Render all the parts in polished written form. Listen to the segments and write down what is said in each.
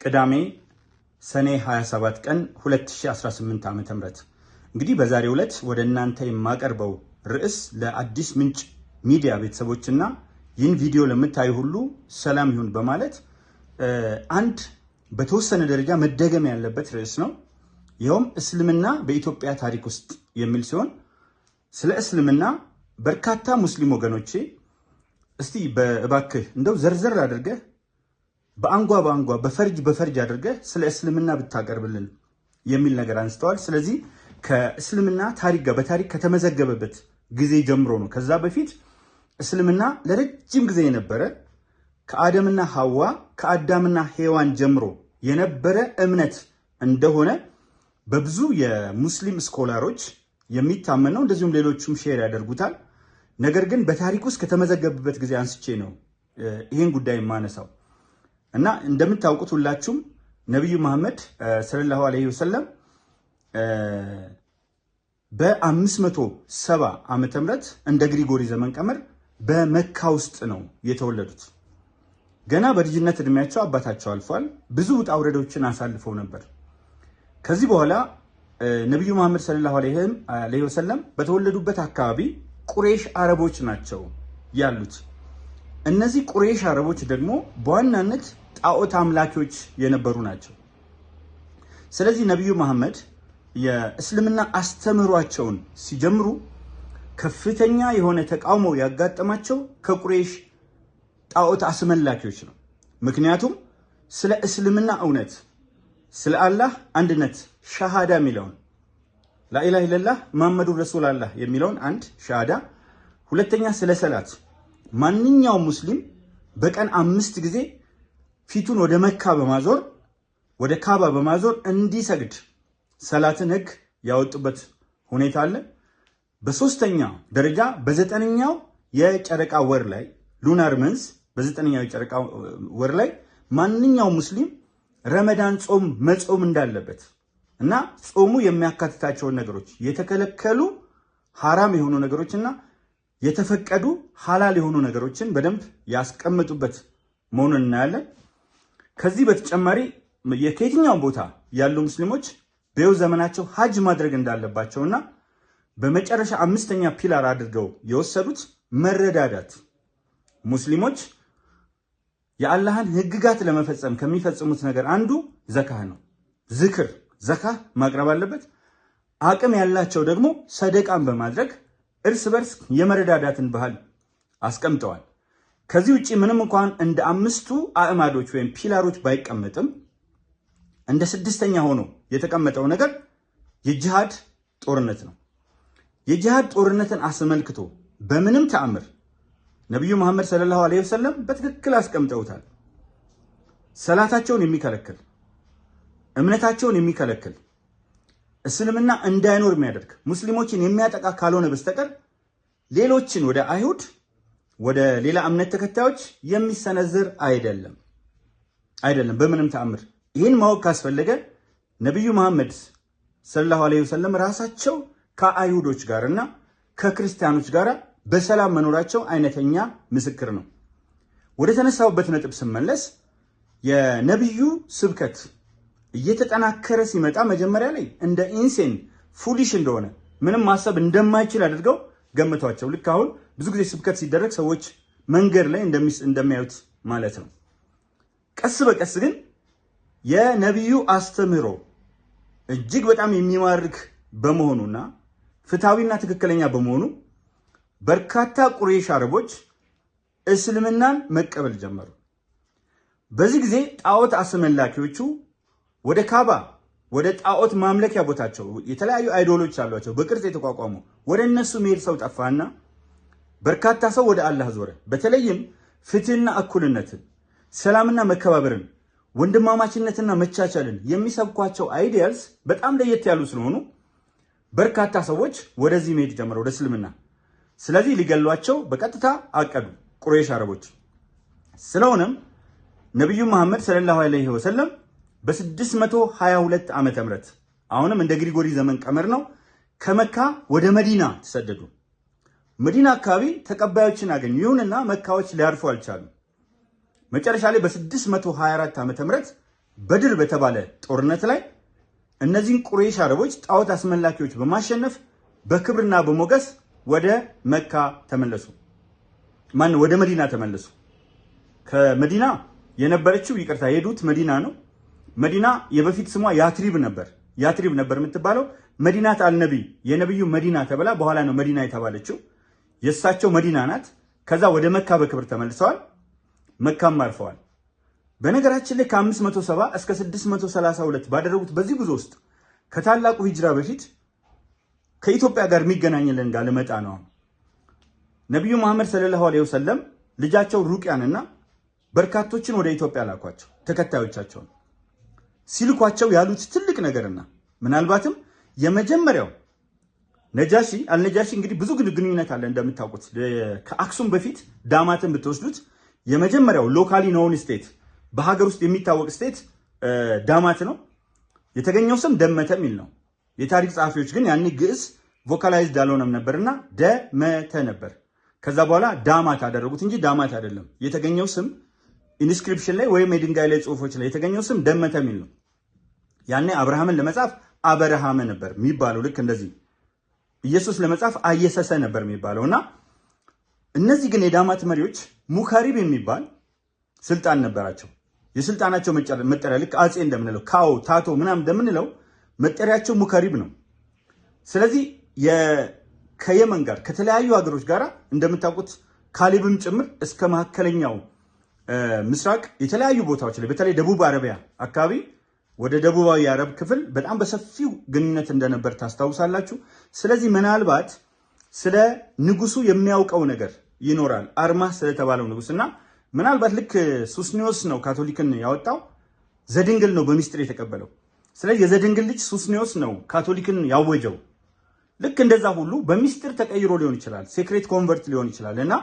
ቅዳሜ ሰኔ 27 ቀን 2018 ዓ.ም እንግዲህ በዛሬው ዕለት ወደ እናንተ የማቀርበው ርዕስ ለአዲስ ምንጭ ሚዲያ ቤተሰቦችና ይህን ቪዲዮ ለምታዩ ሁሉ ሰላም ይሁን በማለት አንድ በተወሰነ ደረጃ መደገም ያለበት ርዕስ ነው። ይኸውም እስልምና በኢትዮጵያ ታሪክ ውስጥ የሚል ሲሆን ስለ እስልምና በርካታ ሙስሊም ወገኖቼ እስቲ በእባክህ እንደው ዘርዘር አድርገህ በአንጓ በፈርጅ አድርገህ ስለ እስልምና ብታቀርብልን የሚል ነገር አንስተዋል። ስለዚህ ከእስልምና ታሪክ ጋር በታሪክ ከተመዘገበበት ጊዜ ጀምሮ ነው። ከዛ በፊት እስልምና ለረጅም ጊዜ የነበረ ከአደምና ሐዋ ከአዳምና ሔዋን ጀምሮ የነበረ እምነት እንደሆነ በብዙ የሙስሊም ስኮላሮች የሚታመን ነው። እንደዚሁም ሌሎችም ሼር ያደርጉታል። ነገር ግን በታሪክ ውስጥ ከተመዘገበበት ጊዜ አንስቼ ነው ይህን ጉዳይ የማነሳው እና እንደምታውቁት ሁላችሁም ነብዩ መሐመድ ሰለላሁ ዐለይሂ ወሰለም በ570 ዓመተ ምህረት እንደ ግሪጎሪ ዘመን ቀመር በመካ ውስጥ ነው የተወለዱት። ገና በልጅነት እድሜያቸው አባታቸው አልፏል። ብዙ ውጣ ውረዶችን አሳልፈው ነበር። ከዚህ በኋላ ነብዩ መሐመድ ሰለላሁ ዐለይሂ ወሰለም በተወለዱበት አካባቢ ቁረይሽ አረቦች ናቸው ያሉት። እነዚህ ቁረይሽ አረቦች ደግሞ በዋናነት ጣዖት አምላኪዎች የነበሩ ናቸው። ስለዚህ ነብዩ መሐመድ የእስልምና አስተምህሯቸውን ሲጀምሩ ከፍተኛ የሆነ ተቃውሞ ያጋጠማቸው ከቁረይሽ ጣዖት አስመላኪዎች ነው። ምክንያቱም ስለ እስልምና እውነት፣ ስለ አላህ አንድነት ሻሃዳ የሚለውን ላኢላሃ ኢለላህ መሐመዱ ረሱላላህ የሚለውን አንድ ሻሃዳ፣ ሁለተኛ ስለ ሰላት ማንኛውም ሙስሊም በቀን 5 ጊዜ ፊቱን ወደ መካ በማዞር ወደ ካባ በማዞር እንዲሰግድ ሰላትን ህግ ያወጡበት ሁኔታ አለ። በሶስተኛ ደረጃ በ9ኛው የጨረቃ ወር ላይ ሉናር መንዝ በ9ኛው የጨረቃ ወር ላይ ማንኛውም ሙስሊም ረመዳን ጾም መጾም እንዳለበት እና ጾሙ የሚያካትታቸውን ነገሮች የተከለከሉ ሐራም የሆኑ ነገሮችና የተፈቀዱ ሐላል የሆኑ ነገሮችን በደንብ ያስቀምጡበት መሆኑን እናያለን። ከዚህ በተጨማሪ የከየትኛው ቦታ ያሉ ሙስሊሞች በሕይወት ዘመናቸው ሀጅ ማድረግ እንዳለባቸውና በመጨረሻ 5ኛ ፒላር አድርገው የወሰዱት መረዳዳት፣ ሙስሊሞች የአላህን ህግጋት ለመፈጸም ከሚፈጽሙት ነገር አንዱ ዘካህ ነው። ዝክር ዘካህ ማቅረብ አለበት። አቅም ያላቸው ደግሞ ሰደቃን በማድረግ እርስ በርስ የመረዳዳትን ባህል አስቀምጠዋል። ከዚህ ውጪ ምንም እንኳን እንደ 5ቱ አዕማዶች ወይም ፒላሮች ባይቀመጥም እንደ 6ኛ ሆኖ የተቀመጠው ነገር የጂሃድ ጦርነት ነው። የጂሃድ ጦርነትን አስመልክቶ በምንም ተአምር ነብዩ መሐመድ ሰለላሁ ዐለይሂ ወሰለም በትክክል አስቀምጠውታል። ሰላታቸውን የሚከለክል፣ እምነታቸውን የሚከለክል፣ እስልምና እንዳይኖር የሚያደርግ ሙስሊሞችን የሚያጠቃ ካልሆነ በስተቀር ሌሎችን ወደ አይሁድ ወደ ሌላ እምነት ተከታዮች የሚሰነዝር አይደለም በምንም ተአምር። ይህን ማወቅ ካስፈለገ ነብዩ መሐመድ ሰለላሁ ዐለይሂ ወሰለም ራሳቸው ከአይሁዶች ጋርና ከክርስቲያኖች ጋር በሰላም መኖራቸው አይነተኛ ምስክር ነው። ወደ ተነሳውበት ነጥብ ስመለስ የነብዩ ስብከት እየተጠናከረ ሲመጣ መጀመሪያ ላይ እንደ ኢንሴን ፉሊሽ እንደሆነ ምንም ማሰብ እንደማይችል አድርገው ገምቷቸው፣ ልክ አሁን ብዙ ጊዜ ስብከት ሲደረግ ሰዎች መንገድ ላይ እንደሚያዩት ማለት ነው። ቀስ በቀስ ግን የነብዩ አስተምህሮ እጅግ በጣም የሚማርክ በመሆኑና ፍትሃዊና ትክክለኛ በመሆኑ በርካታ ቁረይሽ አረቦች እስልምናን መቀበል ጀመሩ። በዚህ ጊዜ ጣዖት አስመላኪዎቹ ወደ ካባ ወደ ጣዖት ማምለኪያ ቦታቸው የተለያዩ አይዶሎች አሏቸው በቅርጽ የተቋቋሙ፣ ወደ እነሱ መሄድ ሰው ጠፋና በርካታ ሰው ወደ አላህ ዞረ። በተለይም ፍትህና እኩልነትን፣ ሰላምና መከባበርን፣ ወንድማማችነትና መቻቻልን የሚሰብኳቸው አይዲያልስ በጣም ለየት ያሉ ስለሆኑ በርካታ ሰዎች ወደዚህ መሄድ ጀመሩ፣ ወደ እስልምና። ስለዚህ ሊገሏቸው በቀጥታ አቀዱ ቁረይሽ አረቦች። ስለሆነም ነብዩ መሐመድ ሰለላሁ ዐለይሂ ወሰለም በ622 ዓመተ ምህረት አሁንም እንደ ግሪጎሪ ዘመን ቀመር ነው ከመካ ወደ መዲና ተሰደዱ። መዲና አካባቢ ተቀባዮችን አገኙ። ይሁንና መካዎች ሊያርፉ አልቻሉም። መጨረሻ ላይ በ624 ዓመተ ምህረት በድር በተባለ ጦርነት ላይ እነዚህን ቁረይሽ አረቦች ጣዖት አስመላኪዎች በማሸነፍ በክብርና በሞገስ ወደ መካ ተመለሱ። ወደ መዲና ተመለሱ። ከመዲና የነበረችው የሄዱት መዲና ነው። መዲና የበፊት ስሟ ያትሪብ ነበር የምትባለው። መዲናት አልነቢ የነብዩ መዲና ተብላ በኋላ ነው መዲና የተባለችው። የእሳቸው መዲና ናት። ከዛ ወደ መካ በክብር ተመልሰዋል። መካም አርፈዋል። በነገራችን ላይ ከ570 እስከ 632 ባደረጉት በዚህ ጉዞ ውስጥ ከታላቁ ሂጅራ በፊት ከኢትዮጵያ ጋር የሚገናኝልን ጋር ልመጣ ነው። ነብዩ መሐመድ ሰለላሁ ዐለይሂ ወሰለም ልጃቸው ሩቅያንና በርካቶችን ወደ ኢትዮጵያ ላኳቸው። ተከታዮቻቸውን ሲልኳቸው ያሉት ትልቅ ነገርና ምናልባትም የመጀመሪያው አልነጃሺ እንግዲህ ብዙ ግንኙነት አለ እንደምታውቁት። ከአክሱም በፊት ዳማትን ብትወስዱት የመጀመሪያው ሎካሊ ኖውን ስቴት በሀገር ውስጥ የሚታወቅ ስቴት ዳማት ነው። የተገኘው ስም ደመተ የሚል ነው። የታሪክ ጸሐፊዎች ግን ያኔ ግዕዝ ቮካላይዝድ አልሆነም ነበርና ደመተ ነበር። ከዛ በኋላ ዳማት አደረጉት እንጂ ዳማት አይደለም። የተገኘው ስም ኢንስክሪፕሽን ላይ ወይም የድንጋይ ላይ ጽሁፎች ላይ የተገኘው ስም ደመተ የሚል ነው። ያኔ አብርሃምን ለመጻፍ አበረሃመ ነበር የሚባለው። ልክ እንደዚህ ኢየሱስ ለመጻፍ አየሰሰ ነበር የሚባለውና እነዚህ ግን የዳማት መሪዎች ሙካሪብ የሚባል ስልጣን ነበራቸው። የስልጣናቸው መጠሪያ ልክ አጼ እንደምንለው ካው ታቶ ምናምን እንደምንለው መጠሪያቸው ሙካሪብ ነው። ስለዚህ ከየመን ጋር ከተለያዩ ሀገሮች ጋር እንደምታውቁት ካሊብም ጭምር እስከ መካከለኛው ምስራቅ የተለያዩ ቦታዎች ላይ በተለይ ደቡብ አረቢያ አካባቢ ወደ ደቡባዊ የአረብ ክፍል በጣም በሰፊው ግንኙነት እንደነበር ታስታውሳላችሁ። ስለዚህ ምናልባት ስለ ንጉሱ የሚያውቀው ነገር ይኖራል። አርማህ ስለተባለው ንጉስና ምናልባት ልክ ሱስኒዮስ ነው ካቶሊክን ያወጣው፣ ዘድንግል ነው በሚስጥር የተቀበለው። ስለዚህ የዘድንግል ልጅ ሱስኒዮስ ነው ካቶሊክን ያወጀው። ልክ እንደዛ ሁሉ በሚስጥር ተቀይሮ ሊሆን ይችላል፣ ሴክሬት ኮንቨርት ሊሆን ይችላል። እና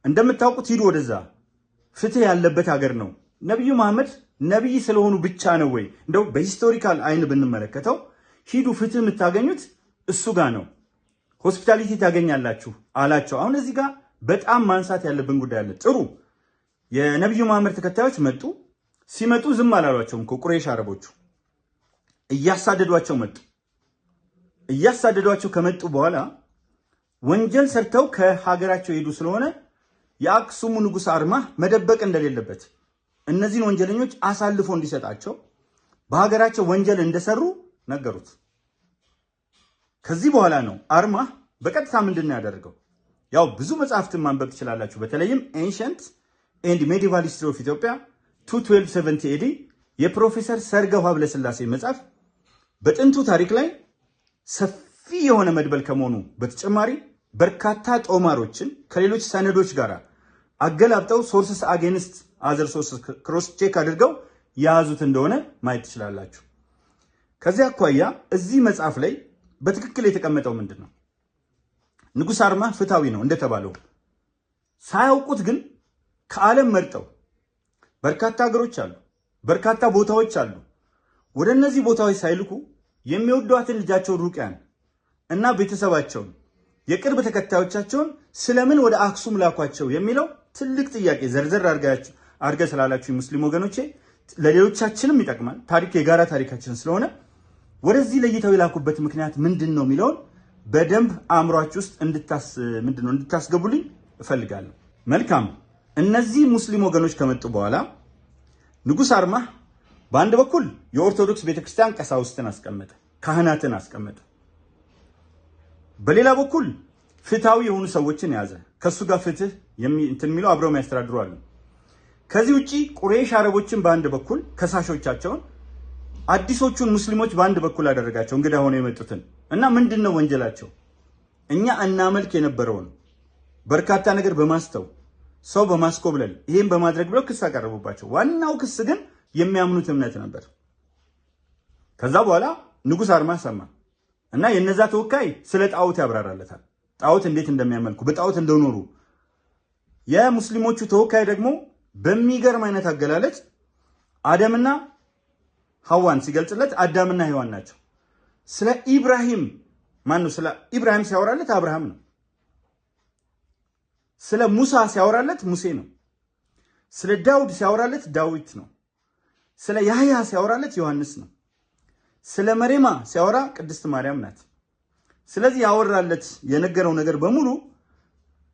እንደምታውቁት ሂዱ ወደዛ፣ ፍትህ ያለበት ሀገር ነው። ነብዩ መሐመድ ነብይ ስለሆኑ ብቻ ነው ወይ? እንደው በሂስቶሪካል አይን ብንመለከተው ሂዱ፣ ፍትህ የምታገኙት እሱ ጋር ነው፣ ሆስፒታሊቲ ታገኛላችሁ አላቸው። አሁን እዚህ ጋር በጣም ማንሳት ያለብን ጉዳይ አለ። ጥሩ የነብዩ መሐመድ ተከታዮች መጡ። ሲመጡ ዝም አላሏቸውም። ቁረይሽ አረቦቹ እያሳደዷቸው መጡ። እያሳደዷቸው ከመጡ በኋላ ወንጀል ሰርተው ከሀገራቸው ሄዱ ስለሆነ የአክሱሙ ንጉስ አርማህ መደበቅ እንደሌለበት እነዚህን ወንጀለኞች አሳልፎ እንዲሰጣቸው በሀገራቸው ወንጀል እንደሰሩ ነገሩት። ከዚህ በኋላ ነው አርማህ በቀጥታ ምንድነው ያደረገው? ያው ብዙ መጽሐፍትን ማንበብ ትችላላችሁ። በተለይም ኤንሸንት ኤንድ ሜዲቫል ሂስትሪ ኦፍ ኢትዮጵያ 1270 ኤዲ የፕሮፌሰር ሰርገው ሀብለስላሴ መጽሐፍ በጥንቱ ታሪክ ላይ ሰፊ የሆነ መድበል ከመሆኑ በተጨማሪ በርካታ ጦማሮችን ከሌሎች ሰነዶች ጋር አገላብጠው ሶርስስ አጌንስት አዘር ሶርስ ክሮስ ቼክ አድርገው የያዙት እንደሆነ ማየት ትችላላችሁ። ከዚህ አኳያ እዚህ መጽሐፍ ላይ በትክክል የተቀመጠው ምንድን ነው? ንጉስ አርማህ ፍትሃዊ ነው እንደተባለው ሳያውቁት ግን ከዓለም መርጠው በርካታ ሀገሮች አሉ፣ በርካታ ቦታዎች አሉ። ወደ እነዚህ ቦታዎች ሳይልኩ የሚወዷትን ልጃቸውን ሩቅያን እና ቤተሰባቸውን የቅርብ ተከታዮቻቸውን ስለምን ወደ አክሱም ላኳቸው የሚለው ትልቅ ጥያቄ ዘርዘር አድርገ ስላላችሁ ሙስሊም ወገኖቼ ለሌሎቻችንም ይጠቅማል። ታሪክ የጋራ ታሪካችን ስለሆነ ወደዚህ ለይተው የላኩበት ምክንያት ምንድን ነው የሚለውን በደንብ አእምሯችሁ ውስጥ እንድታስገቡልኝ እፈልጋለሁ። መልካም። እነዚህ ሙስሊም ወገኖች ከመጡ በኋላ ንጉስ አርማህ በአንድ በኩል የኦርቶዶክስ ቤተክርስቲያን ቀሳውስትን አስቀመጠ፣ ካህናትን አስቀመጠ። በሌላ በኩል ፍትሃዊ የሆኑ ሰዎችን ያዘ። ከሱ ጋር ፍትህ የሚለው አብረው የሚያስተዳድሩ አሉ። ከዚህ ውጪ ቁረይሽ አረቦችን በአንድ በኩል ከሳሾቻቸውን፣ አዲሶቹን ሙስሊሞች በአንድ በኩል አደረጋቸው፣ እንግዳ ሆነው የመጡትን እና ምንድነው ወንጀላቸው? እኛ እናመልክ የነበረውን በርካታ ነገር በማስተው ሰው በማስኮብለል ይሄን በማድረግ ብለው ክስ አቀረቡባቸው። ዋናው ክስ ግን የሚያምኑት እምነት ነበር። ከዛ በኋላ ንጉስ አርማህ ሰማ እና የነዛ ተወካይ ስለ ጣዖት ያብራራለታል። ጣዖት እንዴት እንደሚያመልኩ በጣዖት እንደኖሩ። የሙስሊሞቹ ተወካይ ደግሞ በሚገርም አይነት አገላለጽ አደምና ሐዋን ሲገልጽለት አዳምና ሔዋን ናቸው። ስለ ኢብራሂም ስለ ኢብራሂም ሲያወራለት አብርሃም ነው። ስለ ሙሳ ሲያወራለት ሙሴ ነው። ስለ ዳውድ ሲያወራለት ዳዊት ነው። ስለ ያህያ ሲያወራለት ዮሐንስ ነው። ስለ መሬማ ሲያወራ ቅድስት ማርያም ናት። ስለዚህ ያወራለት የነገረው ነገር በሙሉ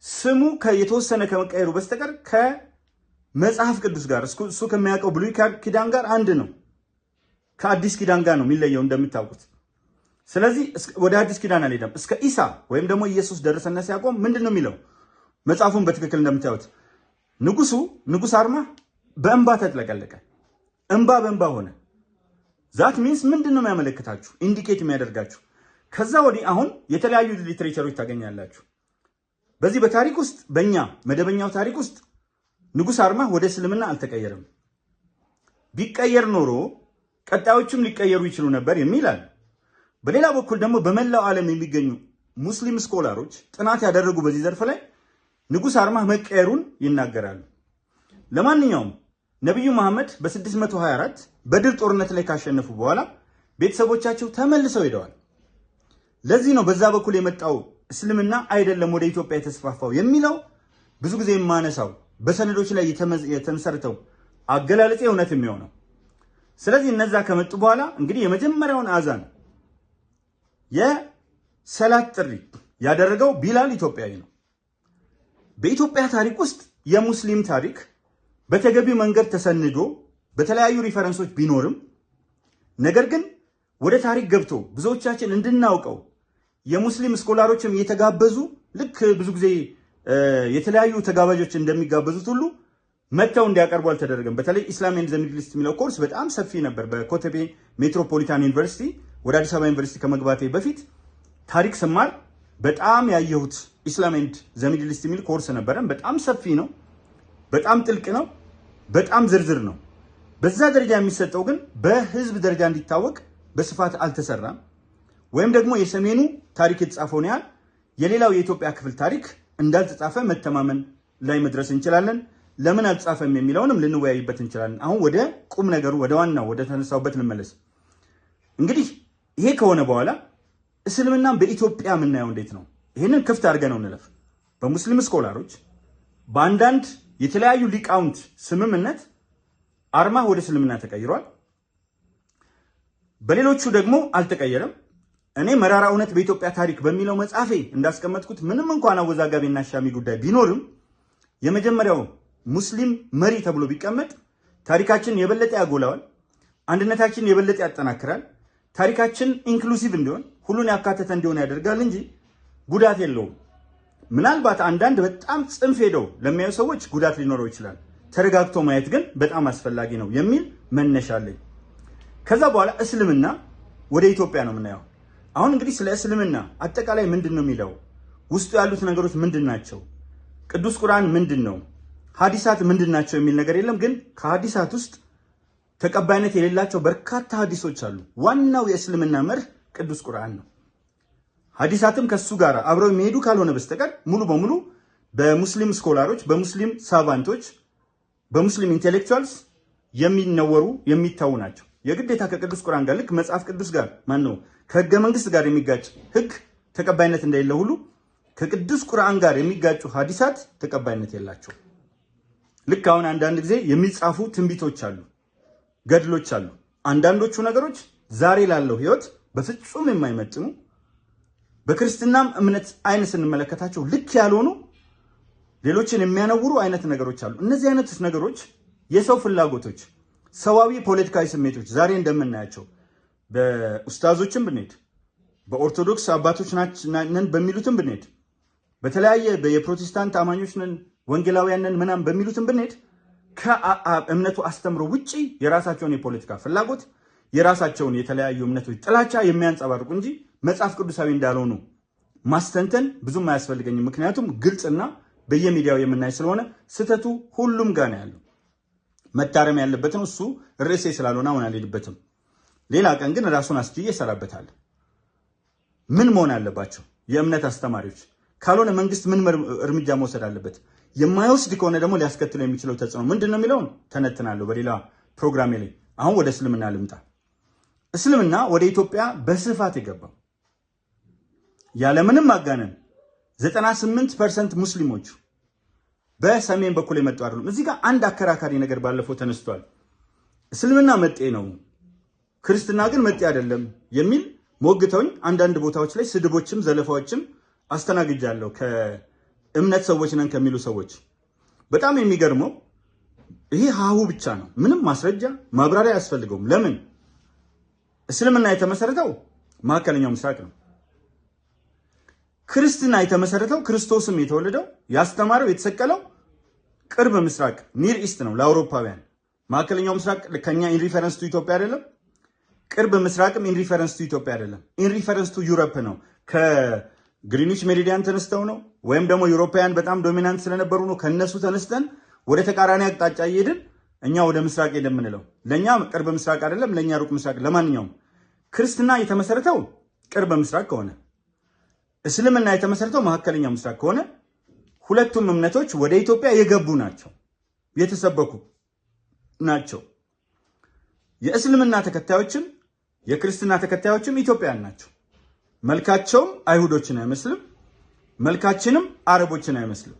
ስሙ የተወሰነ ከመቀየሩ በስተቀር ከመጽሐፍ ቅዱስ ጋር እሱ ከሚያውቀው ብሉይ ኪዳን ጋር አንድ ነው። ከአዲስ ኪዳን ጋር ነው የሚለየው እንደምታውቁት። ስለዚህ ወደ አዲስ ኪዳን አልሄደም። እስከ ኢሳ ወይም ደግሞ ኢየሱስ ደረሰና ሲያቆም ምንድን ነው የሚለው? መጽሐፉን በትክክል እንደምታዩት ንጉሥ አርማ በእንባ ተጥለቀለቀ፣ እንባ በእንባ ሆነ። ዛት ሚንስ ምንድን ነው የሚያመለክታችሁ? ኢንዲኬት የሚያደርጋችሁ። ከዛ ወዲህ አሁን የተለያዩ ሊትሬቸሮች ታገኛላችሁ። በዚህ በታሪክ ውስጥ በእኛ መደበኛው ታሪክ ውስጥ ንጉሥ አርማ ወደ እስልምና አልተቀየረም። ቢቀየር ኖሮ ቀጣዮቹም ሊቀየሩ ይችሉ ነበር የሚል አለ። በሌላ በኩል ደግሞ በመላው ዓለም የሚገኙ ሙስሊም ስኮላሮች ጥናት ያደረጉ በዚህ ዘርፍ ላይ ንጉሥ አርማ መቀየሩን ይናገራሉ። ለማንኛውም ነቢዩ መሐመድ በ624 በድር ጦርነት ላይ ካሸነፉ በኋላ ቤተሰቦቻቸው ተመልሰው ሄደዋል። ለዚህ ነው በዛ በኩል የመጣው እስልምና አይደለም ወደ ኢትዮጵያ የተስፋፋው የሚለው ብዙ ጊዜ የማነሳው በሰነዶች ላይ የተመሰረተው አገላለጽ እውነት የሚሆነው። ስለዚህ እነዛ ከመጡ በኋላ እንግዲህ የመጀመሪያውን አዛን የሰላት ጥሪ ያደረገው ቢላል ኢትዮጵያዊ ነው። በኢትዮጵያ ታሪክ ውስጥ የሙስሊም ታሪክ በተገቢው መንገድ ተሰንዶ በተለያዩ ሪፈረንሶች ቢኖርም ነገር ግን ወደ ታሪክ ገብቶ ብዙዎቻችን እንድናውቀው የሙስሊም ስኮላሮችም እየተጋበዙ ልክ ብዙ ጊዜ የተለያዩ ተጋባዦች እንደሚጋበዙት ሁሉ መጥተው እንዲያቀርቡ አልተደረገም። በተለይ ኢስላም ኤንድ ዘ ሚድል ኢስት የሚለው ኮርስ በጣም ሰፊ ነበር። በኮተቤ ሜትሮፖሊታን ዩኒቨርሲቲ ወደ አዲስ አበባ ዩኒቨርሲቲ ከመግባቴ በፊት ታሪክ ስማር በጣም ያየሁት ኢስላም ኤንድ ዘ ሚድል ኢስት የሚል ኮርስ ነበረን። በጣም ሰፊ ነው፣ በጣም ጥልቅ ነው፣ በጣም ዝርዝር ነው። በዛ ደረጃ የሚሰጠው ግን በህዝብ ደረጃ እንዲታወቅ በስፋት አልተሰራም። ወይም ደግሞ የሰሜኑ ታሪክ የተጻፈውን ያህል የሌላው የኢትዮጵያ ክፍል ታሪክ እንዳልተጻፈ መተማመን ላይ መድረስ እንችላለን። ለምን አልተጻፈም የሚለውንም ልንወያይበት እንችላለን። አሁን ወደ ቁም ነገሩ ወደ ዋናው ወደ ተነሳውበት ልመለስ። እንግዲህ ይሄ ከሆነ በኋላ እስልምናም በኢትዮጵያ የምናየው እንዴት ነው? ይህንን ክፍት አድርገን ነው እንለፍ። በሙስሊም ስኮላሮች በአንዳንድ የተለያዩ ሊቃውንት ስምምነት አርማ ወደ እስልምና ተቀይሯል። በሌሎቹ ደግሞ አልተቀየረም። እኔ መራራ እውነት በኢትዮጵያ ታሪክ በሚለው መጽሐፌ እንዳስቀመጥኩት ምንም እንኳን አወዛጋቢና አሻሚ ጉዳይ ቢኖርም የመጀመሪያው ሙስሊም መሪ ተብሎ ቢቀመጥ ታሪካችን የበለጠ ያጎላዋል፣ አንድነታችን የበለጠ ያጠናክራል፣ ታሪካችን ኢንክሉሲቭ እንዲሆን ሁሉን ያካተተ እንዲሆን ያደርጋል እንጂ ጉዳት የለውም። ምናልባት አንዳንድ በጣም ጽንፍ ሄደው ለሚያዩ ሰዎች ጉዳት ሊኖረው ይችላል። ተረጋግቶ ማየት ግን በጣም አስፈላጊ ነው የሚል መነሻ አለኝ። ከዛ በኋላ እስልምና ወደ ኢትዮጵያ ነው የምናየው። አሁን እንግዲህ ስለ እስልምና አጠቃላይ ምንድን ነው የሚለው፣ ውስጡ ያሉት ነገሮች ምንድን ናቸው፣ ቅዱስ ቁርአን ምንድን ነው፣ ሀዲሳት ምንድን ናቸው የሚል ነገር የለም። ግን ከሀዲሳት ውስጥ ተቀባይነት የሌላቸው በርካታ ሀዲሶች አሉ። ዋናው የእስልምና መርህ ቅዱስ ቁርአን ነው። ሀዲሳትም ከሱ ጋር አብረው የሚሄዱ ካልሆነ በስተቀር ሙሉ በሙሉ በሙስሊም ስኮላሮች፣ በሙስሊም ሳቫንቶች፣ በሙስሊም ኢንቴሌክቹዋልስ የሚነወሩ የሚታው ናቸው። የግዴታ ከቅዱስ ቁርአን ጋር ልክ መጽሐፍ ቅዱስ ጋር ማነው ከህገ መንግስት ጋር የሚጋጭ ህግ ተቀባይነት እንደሌለ ሁሉ ከቅዱስ ቁርአን ጋር የሚጋጩ ሀዲሳት ተቀባይነት የላቸው። ልክ አሁን አንዳንድ ጊዜ የሚጻፉ ትንቢቶች አሉ፣ ገድሎች አሉ። አንዳንዶቹ ነገሮች ዛሬ ላለው ህይወት በፍጹም የማይመጥኑ በክርስትናም እምነት አይን ስንመለከታቸው ልክ ያልሆኑ ሌሎችን የሚያነውሩ አይነት ነገሮች አሉ። እነዚህ አይነት ነገሮች የሰው ፍላጎቶች፣ ሰዋዊ ፖለቲካዊ ስሜቶች ዛሬ እንደምናያቸው በኡስታዞችም ብንሄድ፣ በኦርቶዶክስ አባቶች ነን በሚሉትም ብንሄድ፣ በተለያየ የፕሮቴስታንት አማኞች ነን ወንጌላውያን ነን ምናምን በሚሉትም ብንሄድ ከእምነቱ አስተምሮ ውጪ የራሳቸውን የፖለቲካ ፍላጎት የራሳቸውን የተለያዩ እምነቶች ጥላቻ የሚያንጸባርቁ እንጂ መጽሐፍ ቅዱሳዊ እንዳልሆኑ ማስተንተን ብዙም አያስፈልገኝም። ምክንያቱም ግልጽና በየሚዲያው የምናይ ስለሆነ ስህተቱ ሁሉም ጋር ነው ያለው። መታረም ያለበት ነው። እሱ ርዕሴ ስላልሆነ አሁን አልሄድበትም። ሌላ ቀን ግን ራሱን አስችዬ እሰራበታለሁ። ምን መሆን አለባቸው የእምነት አስተማሪዎች? ካልሆነ መንግስት ምን እርምጃ መውሰድ አለበት? የማይወስድ ከሆነ ደግሞ ሊያስከትለው የሚችለው ተጽዕኖ ምንድነው የሚለውን ተነትናለሁ በሌላ ፕሮግራሜ ላይ። አሁን ወደ እስልምና ልምጣ። እስልምና ወደ ኢትዮጵያ በስፋት የገባው ያለምንም ማጋነን 98% ሙስሊሞች በሰሜን በኩል የመጡ አይደሉም። እዚህ ጋር አንድ አከራካሪ ነገር ባለፈው ተነስቷል። እስልምና መጤ ነው፣ ክርስትና ግን መጤ አይደለም የሚል ሞግተውኝ አንዳንድ ቦታዎች ላይ ስድቦችም ዘለፋዎችም አስተናግጃለሁ ከእምነት ሰዎች ነን ከሚሉ ሰዎች። በጣም የሚገርመው ይሄ ሀሁ ብቻ ነው፣ ምንም ማስረጃ ማብራሪያ አያስፈልገውም። ለምን? እስልምና የተመሰረተው መካከለኛው ምስራቅ ነው። ክርስትና የተመሰረተው ክርስቶስም የተወለደው ያስተማረው የተሰቀለው ቅርብ ምስራቅ ኒር ኢስት ነው ለአውሮፓውያን። መካከለኛው ምስራቅ ከኛ ኢን ሪፈረንስ ቱ ኢትዮጵያ አይደለም። ቅርብ ምስራቅም ኢን ሪፈረንስ ቱ ኢትዮጵያ አይደለም። ኢን ሪፈረንስ ቱ ዩሮፕ ነው። ከግሪኒች ሜሪዲያን ተነስተው ነው፣ ወይም ደግሞ ዩሮፓውያን በጣም ዶሚናንት ስለነበሩ ነው። ከነሱ ተነስተን ወደ ተቃራኒ አቅጣጫ እየሄድን እኛ ወደ ምስራቅ ሄደን የምንለው ለኛ ቅርብ ምስራቅ አይደለም፣ ለኛ ሩቅ ምስራቅ። ለማንኛውም ክርስትና የተመሰረተው ቅርብ ምስራቅ ከሆነ እስልምና የተመሰረተው መካከለኛው ምስራቅ ከሆነ ሁለቱም እምነቶች ወደ ኢትዮጵያ የገቡ ናቸው፣ የተሰበኩ ናቸው። የእስልምና ተከታዮችም የክርስትና ተከታዮችም ኢትዮጵያውያን ናቸው። መልካቸውም አይሁዶችን አይመስልም፣ መልካችንም አረቦችን አይመስልም።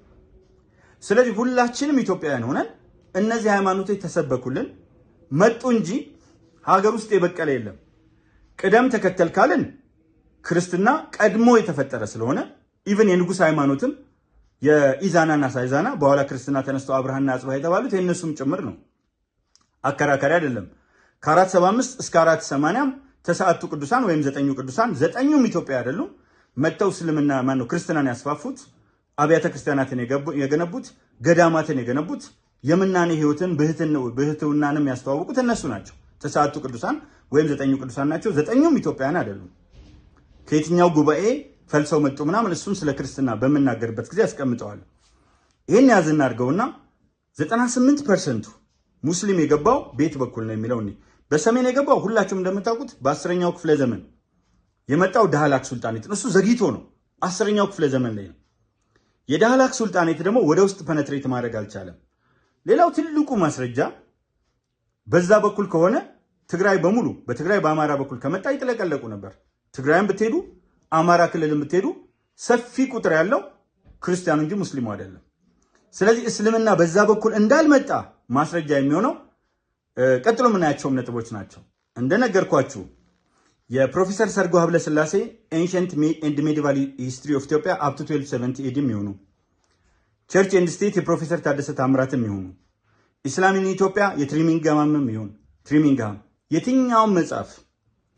ስለዚህ ሁላችንም ኢትዮጵያውያን ሆነን እነዚህ ሃይማኖቶች ተሰበኩልን መጡ እንጂ ሀገር ውስጥ የበቀለ የለም። ቅደም ተከተል ካልን ክርስትና ቀድሞ የተፈጠረ ስለሆነ ኢቭን የንጉሥ ሃይማኖትም የኢዛናና ሳይዛና በኋላ ክርስትና ተነስተው አብርሃና አጽብሃ የተባሉት የእነሱም ጭምር ነው። አከራካሪ አይደለም። ከ475 እስከ 480 ተሰዓቱ ቅዱሳን ወይም 9ኙ ቅዱሳን 9ኙም ኢትዮጵያ አይደሉም። መጥተው እስልምና ማነው ክርስትናን ያስፋፉት፣ አብያተ ክርስቲያናትን የገነቡት፣ ገዳማትን የገነቡት፣ የምናኔ ህይወትን ብህትውናንም ያስተዋወቁት እነሱ ናቸው። ተሰዓቱ ቅዱሳን ወይም 9ኙ ቅዱሳን ናቸው። 9ኙም ኢትዮጵያውያን አይደሉም። ከየትኛው ጉባኤ ፈልሰው መጡ ምናምን እሱን ስለ ክርስትና በምናገርበት ጊዜ ያስቀምጠዋል። ይህን ያዝና አድርገውና 98% ሙስሊም የገባው ቤት በኩል ነው የሚለው በሰሜን የገባው ሁላችሁም እንደምታውቁት በ10ኛው ክፍለ ዘመን የመጣው ዳህላክ ሱልጣኔት እሱ ዘግይቶ ነው 10ኛው ክፍለ ዘመን ላይ ነው። የዳህላክ ሱልጣኔት ደግሞ ወደ ውስጥ ፐነትሬት ማድረግ አልቻለም። ሌላው ትልቁ ማስረጃ በዛ በኩል ከሆነ ትግራይ በሙሉ በትግራይ በአማራ በኩል ከመጣ ይጥለቀለቁ ነበር። ትግራይም ብትሄዱ አማራ ክልልም ብትሄዱ ሰፊ ቁጥር ያለው ክርስቲያኑ እንጂ ሙስሊሙ አይደለም። ስለዚህ እስልምና በዛ በኩል እንዳልመጣ ማስረጃ የሚሆነው ቀጥሎ የምናያቸውም ነጥቦች ናቸው። እንደነገርኳችሁ የፕሮፌሰር ሰርጎ ሀብለ ስላሴ ኤንሸንት ኤንድ ሜዲቫል ሂስትሪ ኦፍ ኢትዮጵያ አፕ ቱ 1270 ኤዲም ይሆኑ ቸርች ኤንድ ስቴት የፕሮፌሰር ታደሰ ታምራትም ይሆኑ ኢስላም ኢን ኢትዮጵያ የትሪሚንግሃምም ይሁን ትሪሚንግሃም የትኛውም መጽሐፍ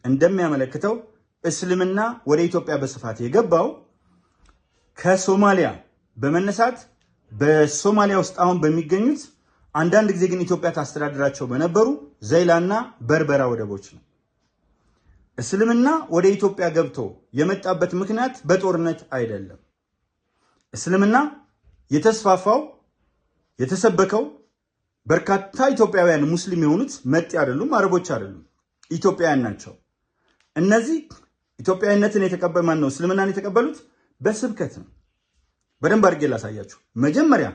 እንደሚያመለክተው እስልምና ወደ ኢትዮጵያ በስፋት የገባው ከሶማሊያ በመነሳት በሶማሊያ ውስጥ አሁን በሚገኙት አንዳንድ ጊዜ ግን ኢትዮጵያ ታስተዳድራቸው በነበሩ ዘይላና በርበራ ወደቦች ነው። እስልምና ወደ ኢትዮጵያ ገብቶ የመጣበት ምክንያት በጦርነት አይደለም። እስልምና የተስፋፋው የተሰበከው በርካታ ኢትዮጵያውያን ሙስሊም የሆኑት መጤ አይደሉም፣ አረቦች አይደሉም፣ ኢትዮጵያውያን ናቸው። እነዚህ ኢትዮጵያዊነትን የተቀበሉ እስልምናን የተቀበሉት በስብከት ነው። በደንብ አድርጌ ላሳያችሁ። መጀመሪያ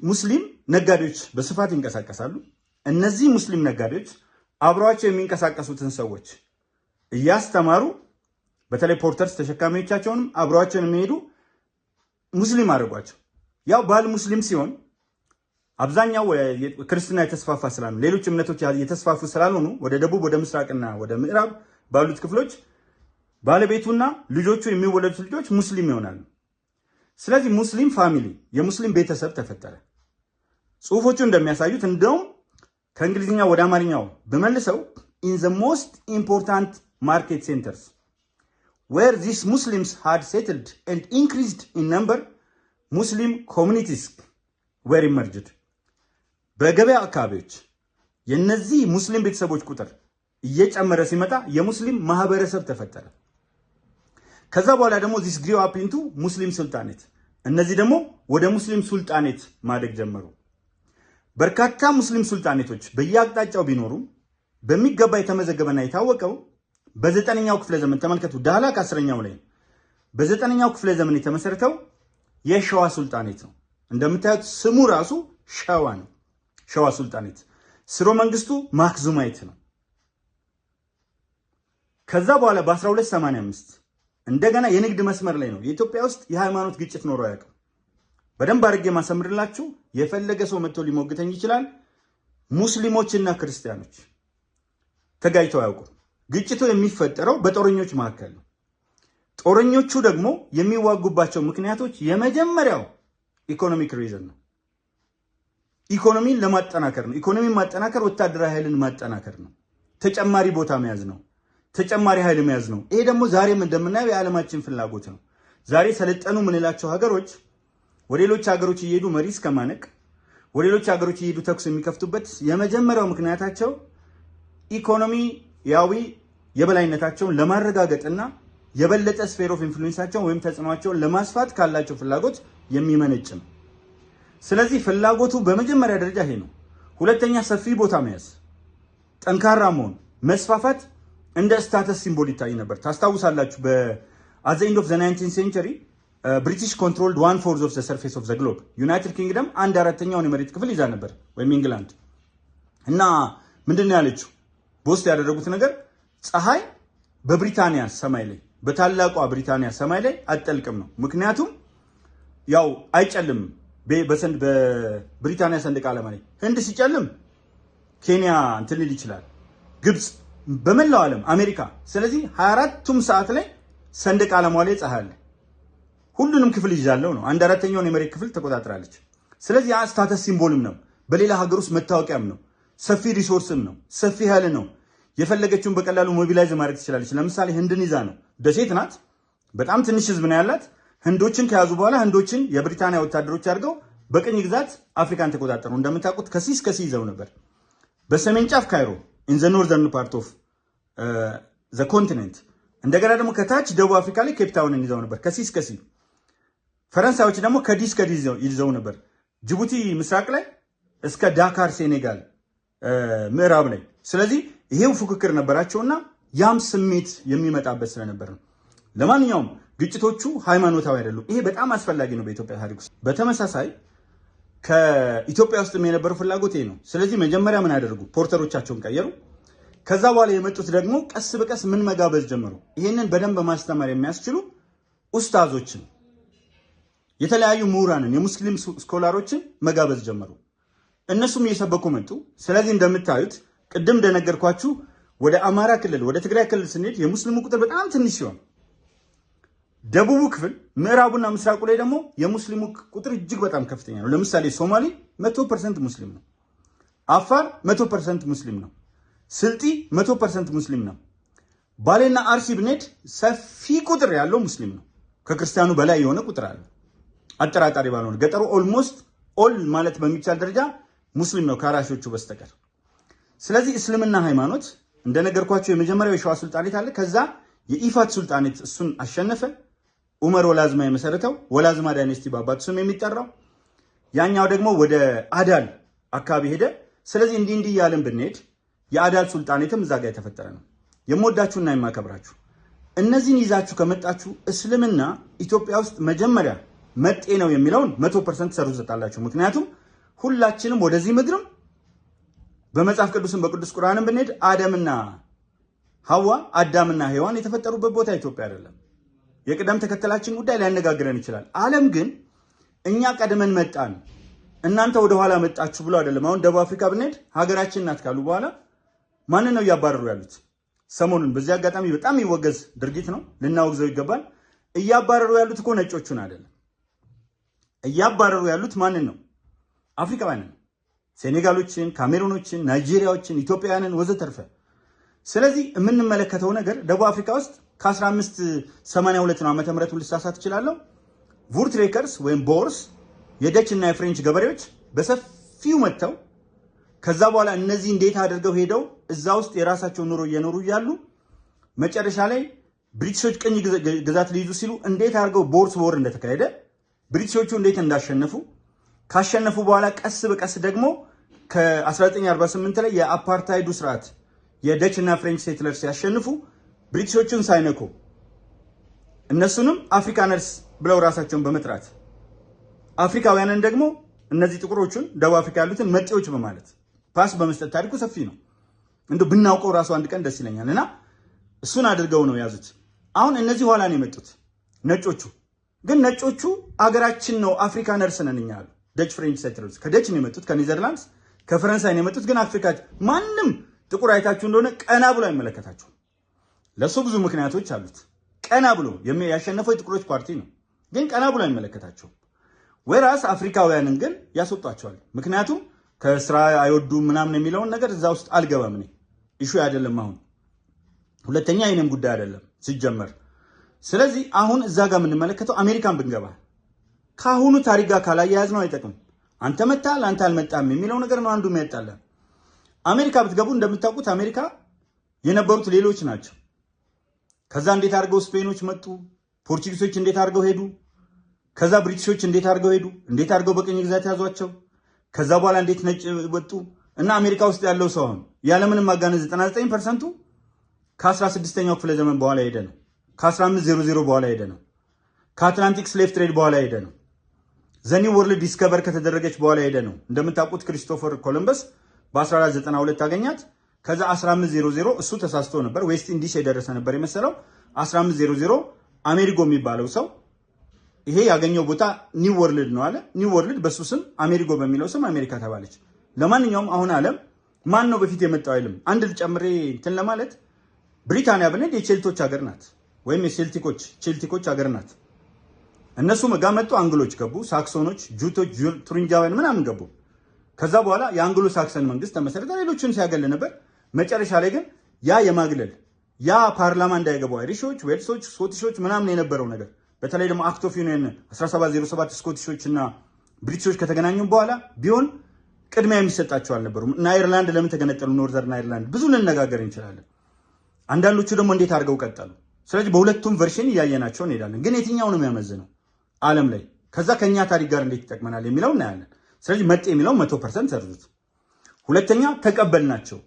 ሙስሊም ነጋዴዎች በስፋት ይንቀሳቀሳሉ። እነዚህ ሙስሊም ነጋዴዎች አብረዋቸው የሚንቀሳቀሱትን ሰዎች እያስተማሩ በተለይ ፖርተርስ ተሸካሚዎቻቸውንም አብረዋቸውን የሚሄዱ ሙስሊም አድርጓቸው። ያው ባል ሙስሊም ሲሆን አብዛኛው ክርስትና የተስፋፋ ስላልሆነ ሌሎች እምነቶች የተስፋፉ ስላልሆኑ ወደ ደቡብ ወደ ምስራቅና ወደ ምዕራብ ባሉት ክፍሎች ባለቤቱና ልጆቹ የሚወለዱት ልጆች ሙስሊም ይሆናሉ። ስለዚህ ሙስሊም ፋሚሊ የሙስሊም ቤተሰብ ተፈጠረ። ጽሁፎቹ እንደሚያሳዩት እንደውም ከእንግሊዝኛ ወደ አማርኛው በመልሰው in the most important market centers where these Muslims had settled and increased in number, Muslim communities were emerged. በገበያ አካባቢዎች የነዚህ ሙስሊም ቤተሰቦች ቁጥር እየጨመረ ሲመጣ የሙስሊም ማህበረሰብ ተፈጠረ። ከዛ በኋላ ደግሞ this grew up into ሙስሊም ሱልጣኔት፣ እነዚህ ደግሞ ወደ ሙስሊም ሱልጣኔት ማደግ ጀመሩ። በርካታ ሙስሊም ሱልጣኔቶች በየአቅጣጫው ቢኖሩም በሚገባ የተመዘገበና የታወቀው በ9ኛው ክፍለ ዘመን ተመልከቱ። ዳህላክ 10ኛው ላይ በ9ኛው ክፍለ ዘመን የተመሰረተው የሸዋ ሱልጣኔት ነው። እንደምታዩት ስሙ ራሱ ሸዋ ነው። ሸዋ ሱልጣኔት ስርወ መንግስቱ ማክዙማይት ነው። ከዛ በኋላ በ1285 እንደገና የንግድ መስመር ላይ ነው። የኢትዮጵያ ውስጥ የሃይማኖት ግጭት ኖሮ አያውቅም። በደንብ አድርጌ ማሰምርላችሁ የፈለገ ሰው መጥቶ ሊሞግተኝ ይችላል። ሙስሊሞችና ክርስቲያኖች ተጋጭተው አያውቁም። ግጭቱ የሚፈጠረው በጦረኞች መካከል ነው። ጦረኞቹ ደግሞ የሚዋጉባቸው ምክንያቶች የመጀመሪያው ኢኮኖሚክ ሪዝን ነው። ኢኮኖሚን ለማጠናከር ነው። ኢኮኖሚን ማጠናከር ወታደራዊ ኃይልን ማጠናከር ነው። ተጨማሪ ቦታ መያዝ ነው። ተጨማሪ ኃይል መያዝ ነው። ይሄ ደግሞ ዛሬም እንደምናየው የዓለማችን ፍላጎት ነው። ዛሬ ሰለጠኑ ምንላቸው ሀገሮች ወደ ሌሎች ሀገሮች እየሄዱ መሪ እስከማነቅ ወደ ሌሎች ሀገሮች እየሄዱ ተኩስ የሚከፍቱበት የመጀመሪያው ምክንያታቸው ኢኮኖሚያዊ የበላይነታቸውን ለማረጋገጥና የበለጠ ስፌር ኦፍ ኢንፍሉዌንሳቸውን ወይም ተጽዕኖአቸውን ለማስፋት ካላቸው ፍላጎት የሚመነጭ ነው። ስለዚህ ፍላጎቱ በመጀመሪያ ደረጃ ይሄ ነው። ሁለተኛ ሰፊ ቦታ መያዝ፣ ጠንካራ መሆን፣ መስፋፋት እንደ ስታተስ ሲምቦል ይታይ ነበር። ታስታውሳላችሁ በአት ዘ ኤንድ ኦፍ ዘ 19th ሴንቸሪ ብሪቲሽ ኮንትሮልድ 1/4 ኦፍ ዘ ሰርፌስ ኦፍ ዘ ግሎብ። ዩናይትድ ኪንግደም 1/4ኛውን የመሬት ክፍል ይዛ ነበር ወይም ኢንግላንድ። እና ምንድነው ያለችው? በውስጥ ያደረጉት ነገር ፀሐይ በብሪታንያ ሰማይ ላይ በታላቋ ብሪታንያ ሰማይ ላይ አትጠልቅም ነው። ምክንያቱም ያው አይጨልምም በብሪታንያ ሰንደቅ ዓላማ ላይ። ህንድ ሲጨልም ኬንያ እንትን ሊል ይችላል፣ ግብፅ፣ በመላው ዓለም አሜሪካ። ስለዚህ 24ቱም ሰዓት ላይ ሰንደቅ ዓላማዋ ላይ ፀሐይ አለ። ሁሉንም ክፍል ይዛለው ነው። 1/4ኛውን የመሬት ክፍል ተቆጣጥራለች። ስለዚህ ያ ስታተስ ሲምቦልም ነው። በሌላ ሀገር ውስጥ መታወቂያም ነው። ሰፊ ሪሶርስም ነው። ሰፊ ኃይል ነው። የፈለገችውን በቀላሉ ሞቢላይዝ ማድረግ ትችላለች። ለምሳሌ ህንድን ይዛ ነው። ደሴት ናት። በጣም ትንሽ ህዝብ ነው ያላት። ህንዶችን ከያዙ በኋላ ህንዶችን የብሪታንያ ወታደሮች አድርገው በቅኝ ግዛት አፍሪካን ተቆጣጠሩ። እንደምታውቁት ከሲስ ከሲ ይዘው ነበር። በሰሜን ጫፍ ካይሮ ኢን ዘ ኖርዘርን ፓርት ኦፍ ዘ ኮንቲኔንት። እንደገና ደግሞ ከታች ደቡብ አፍሪካ ላይ ኬፕታውንን ይዘው ነበር ከሲስ ከሲ። ፈረንሳዮች ደግሞ ከዲስ ከዲስ ይዘው ነበር። ጅቡቲ ምስራቅ ላይ እስከ ዳካር ሴኔጋል ምዕራብ ላይ። ስለዚህ ይሄው ፉክክር ነበራቸውና ያም ስሜት የሚመጣበት ስለነበር ነው። ለማንኛውም ግጭቶቹ ሃይማኖታዊ አይደሉም። ይሄ በጣም አስፈላጊ ነው በኢትዮጵያ ታሪክ ውስጥ። በተመሳሳይ ከኢትዮጵያ ውስጥ የነበረው ፍላጎት ይሄ ነው። ስለዚህ መጀመሪያ ምን አደረጉ? ፖርተሮቻቸውን ቀየሩ። ከዛ በኋላ የመጡት ደግሞ ቀስ በቀስ ምን መጋበዝ ጀመሩ? ይሄንን በደንብ ማስተማር የሚያስችሉ ኡስታዞችን፣ የተለያዩ ምሁራንን፣ የሙስሊም ስኮላሮችን መጋበዝ ጀመሩ። እነሱም እየሰበኩ መጡ። ስለዚህ እንደምታዩት ቅድም እንደነገርኳችሁ ወደ አማራ ክልል፣ ወደ ትግራይ ክልል ስንሄድ የሙስሊሙ ቁጥር በጣም ትንሽ ሲሆን ደቡቡ ክፍል ምዕራቡና ምስራቁ ላይ ደግሞ የሙስሊሙ ቁጥር እጅግ በጣም ከፍተኛ ነው። ለምሳሌ ሶማሌ 100% ሙስሊም ነው። አፋር 100% ሙስሊም ነው። ስልጢ 100% ሙስሊም ነው። ባሌና አርሲ ብንሄድ ሰፊ ቁጥር ያለው ሙስሊም ነው። ከክርስቲያኑ በላይ የሆነ ቁጥር አለ። አጠራጣሪ ባልሆነ ገጠሩ ኦልሞስት ኦል ማለት በሚቻል ደረጃ ሙስሊም ነው ከአራሾቹ በስተቀር። ስለዚህ እስልምና ሃይማኖት እንደነገርኳቸው የመጀመሪያው የሸዋ ሱልጣኔት አለ። ከዛ የኢፋት ሱልጣኔት እሱን አሸነፈ። ኡመር ወላዝማ የመሰረተው ወላዝማ ዳይኔስቲ በአባቱ ስም የሚጠራው፣ ያኛው ደግሞ ወደ አዳል አካባቢ ሄደ። ስለዚህ እንዲህ እያለን ብንሄድ የአዳል ሱልጣኔትም እዛ ጋር የተፈጠረ ነው። የምወዳችሁና የማከብራችሁ እነዚህን ይዛችሁ ከመጣችሁ እስልምና ኢትዮጵያ ውስጥ መጀመሪያ መጤ ነው የሚለውን 100% ሰሩ ዘጣላችሁ። ምክንያቱም ሁላችንም ወደዚህ ምድርም በመጽሐፍ ቅዱስም በቅዱስ ቁርአንም ብንሄድ አደምና ሐዋ አዳምና ሔዋን የተፈጠሩበት ቦታ ኢትዮጵያ አይደለም። የቅደም ተከተላችን ጉዳይ ሊያነጋግረን ይችላል። ዓለም ግን እኛ ቀድመን መጣን እናንተ ወደ ኋላ መጣችሁ ብሎ አይደለም። አሁን ደቡብ አፍሪካ ብንሄድ ሀገራችን ናት ካሉ በኋላ ማንን ነው እያባረሩ ያሉት? ሰሞኑን በዚህ አጋጣሚ በጣም ይወገዝ ድርጊት ነው፣ ልናወግዘው ይገባል። እያባረሩ ያሉት እኮ ነጮቹን አይደለም። እያባረሩ ያሉት ማንን ነው? አፍሪካውያንን፣ ሴኔጋሎችን፣ ካሜሩኖችን፣ ናይጄሪያዎችን፣ ኢትዮጵያውያንን ወዘተርፈ። ስለዚህ የምንመለከተው ነገር ደቡብ አፍሪካ ውስጥ ከ1582 ነው ዓመተ ምህረት ልሳሳት እችላለሁ። ቮርትሬከርስ ወይም ቦርስ የደች እና የፍሬንች ገበሬዎች በሰፊው መጥተው ከዛ በኋላ እነዚህ እንዴት አድርገው ሄደው እዛ ውስጥ የራሳቸው ኑሮ እየኖሩ እያሉ መጨረሻ ላይ ብሪቲሾች ቅኝ ግዛት ሊይዙ ሲሉ እንዴት አድርገው ቦርስ ወር እንደተካሄደ ብሪቲሾቹ እንዴት እንዳሸነፉ ካሸነፉ በኋላ ቀስ በቀስ ደግሞ ከ1948 ላይ የአፓርታይዱ ስርዓት የደች እና ፍሬንች ሴትለርስ ሲያሸንፉ ብሪቲሾቹን ሳይነኩ እነሱንም አፍሪካነርስ ብለው ራሳቸውን በመጥራት አፍሪካውያንን ደግሞ እነዚህ ጥቁሮቹን ደቡብ አፍሪካ ያሉትን መጤዎች በማለት ፓስ በመስጠት ታሪኩ ሰፊ ነው። እንደው ብናውቀው ራሱ አንድ ቀን ደስ ይለኛል። እና እሱን አድርገው ነው ያዙት። አሁን እነዚህ ኋላ ነው የመጡት ነጮቹ። ግን ነጮቹ አገራችን ነው አፍሪካነርስ ነን እኛ አሉ። ደች ፍሬንች ሴትለርስ ከደች ነው የመጡት፣ ከኔዘርላንድስ ከፈረንሳይ ነው የመጡት። ግን አፍሪካ ማንም ጥቁር አይታችሁ እንደሆነ ቀና ብሎ አይመለከታችሁም። ለሱ ብዙ ምክንያቶች አሉት። ቀና ብሎ ያሸነፈው የጥቁሮች ፓርቲ ነው፣ ግን ቀና ብሎ አይመለከታቸውም። ወይራስ አፍሪካውያንን ግን ያስወጧቸዋል። ምክንያቱም ከስራ አይወዱም ምናምን የሚለውን ነገር እዛ ውስጥ አልገባም። እኔ ኢሹ አይደለም አሁን፣ ሁለተኛ የኔም ጉዳይ አይደለም ሲጀመር። ስለዚህ አሁን እዛ ጋር የምንመለከተው አሜሪካን ብንገባ ከአሁኑ ታሪክ ጋር ካላያያዝ ነው አይጠቅም። አንተ መጣል አንተ አልመጣም የሚለው ነገር ነው አንዱ የሚያጣላ። አሜሪካ ብትገቡ እንደምታውቁት አሜሪካ የነበሩት ሌሎች ናቸው። ከዛ እንዴት አድርገው ስፔኖች መጡ፣ ፖርቹጊሶች እንዴት አድርገው ሄዱ፣ ከዛ ብሪቲሾች እንዴት አድርገው ሄዱ፣ እንዴት አድርገው በቅኝ ግዛት ያዟቸው፣ ከዛ በኋላ እንዴት ነጭ ወጡ። እና አሜሪካ ውስጥ ያለው ሰው አሁን ያለምንም ማጋነን 99% ከ16ኛው ክፍለ ዘመን በኋላ ሄደ ነው። ከ1500 በኋላ ሄደ ነው። ከአትላንቲክ ስሌቭ ትሬድ በኋላ ሄደ ነው። ዘኒ ወርልድ ዲስከቨር ከተደረገች በኋላ ሄደ ነው። እንደምታውቁት ክሪስቶፈር ኮሎምበስ በ1492 አገኛት። ከዛ 1500 እሱ ተሳስቶ ነበር፣ ዌስት ኢንዲስ የደረሰ ነበር የመሰለው። 1500 አሜሪጎ የሚባለው ሰው ይሄ ያገኘው ቦታ ኒው ወርልድ ነው አለ። ኒው ወርልድ በሱ ስም አሜሪጎ በሚለው ስም አሜሪካ ተባለች። ለማንኛውም አሁን ዓለም ማን ነው በፊት የመጣው አይልም። አንድ ልጨምሬ እንትን ለማለት ብሪታንያ ብንሄድ የቼልቶች ሀገር ናት፣ ወይም የቼልቲኮች ሀገር ናት። እነሱ መጋ መጡ፣ አንግሎች ገቡ፣ ሳክሶኖች፣ ጁቶች፣ ቱሪንጃውያን ምናምን ገቡ። ከዛ በኋላ የአንግሎ ሳክሰን መንግስት ተመሰረተ፣ ሌሎችን ሲያገል ነበር። መጨረሻ ላይ ግን ያ የማግለል ያ ፓርላማ እንዳይገቡ አይሪሾች፣ ዌልሶች፣ ስኮቲሾች ምናምን የነበረው ነገር በተለይ ደግሞ አክት ኦፍ ዩኒየን 1707 ስኮቲሾች እና ብሪቲሾች ከተገናኙ በኋላ ቢሆን ቅድሚያ የሚሰጣቸው አልነበሩም። እና አይርላንድ ለምን ተገነጠሉ? ኖርዘርን አይርላንድ ብዙ ልነጋገር እንችላለን። አንዳንዶቹ ደግሞ እንዴት አድርገው ቀጠሉ። ስለዚህ በሁለቱም ቨርሽን እያየናቸው እንሄዳለን። ግን የትኛው ነው የሚያመዝነው ዓለም ላይ? ከዛ ከኛ ታሪክ ጋር እንዴት ይጠቅመናል የሚለው እናያለን። ስለዚህ መጤ የሚለው 100% ሰርዙት። ሁለተኛ ተቀበልናቸው፣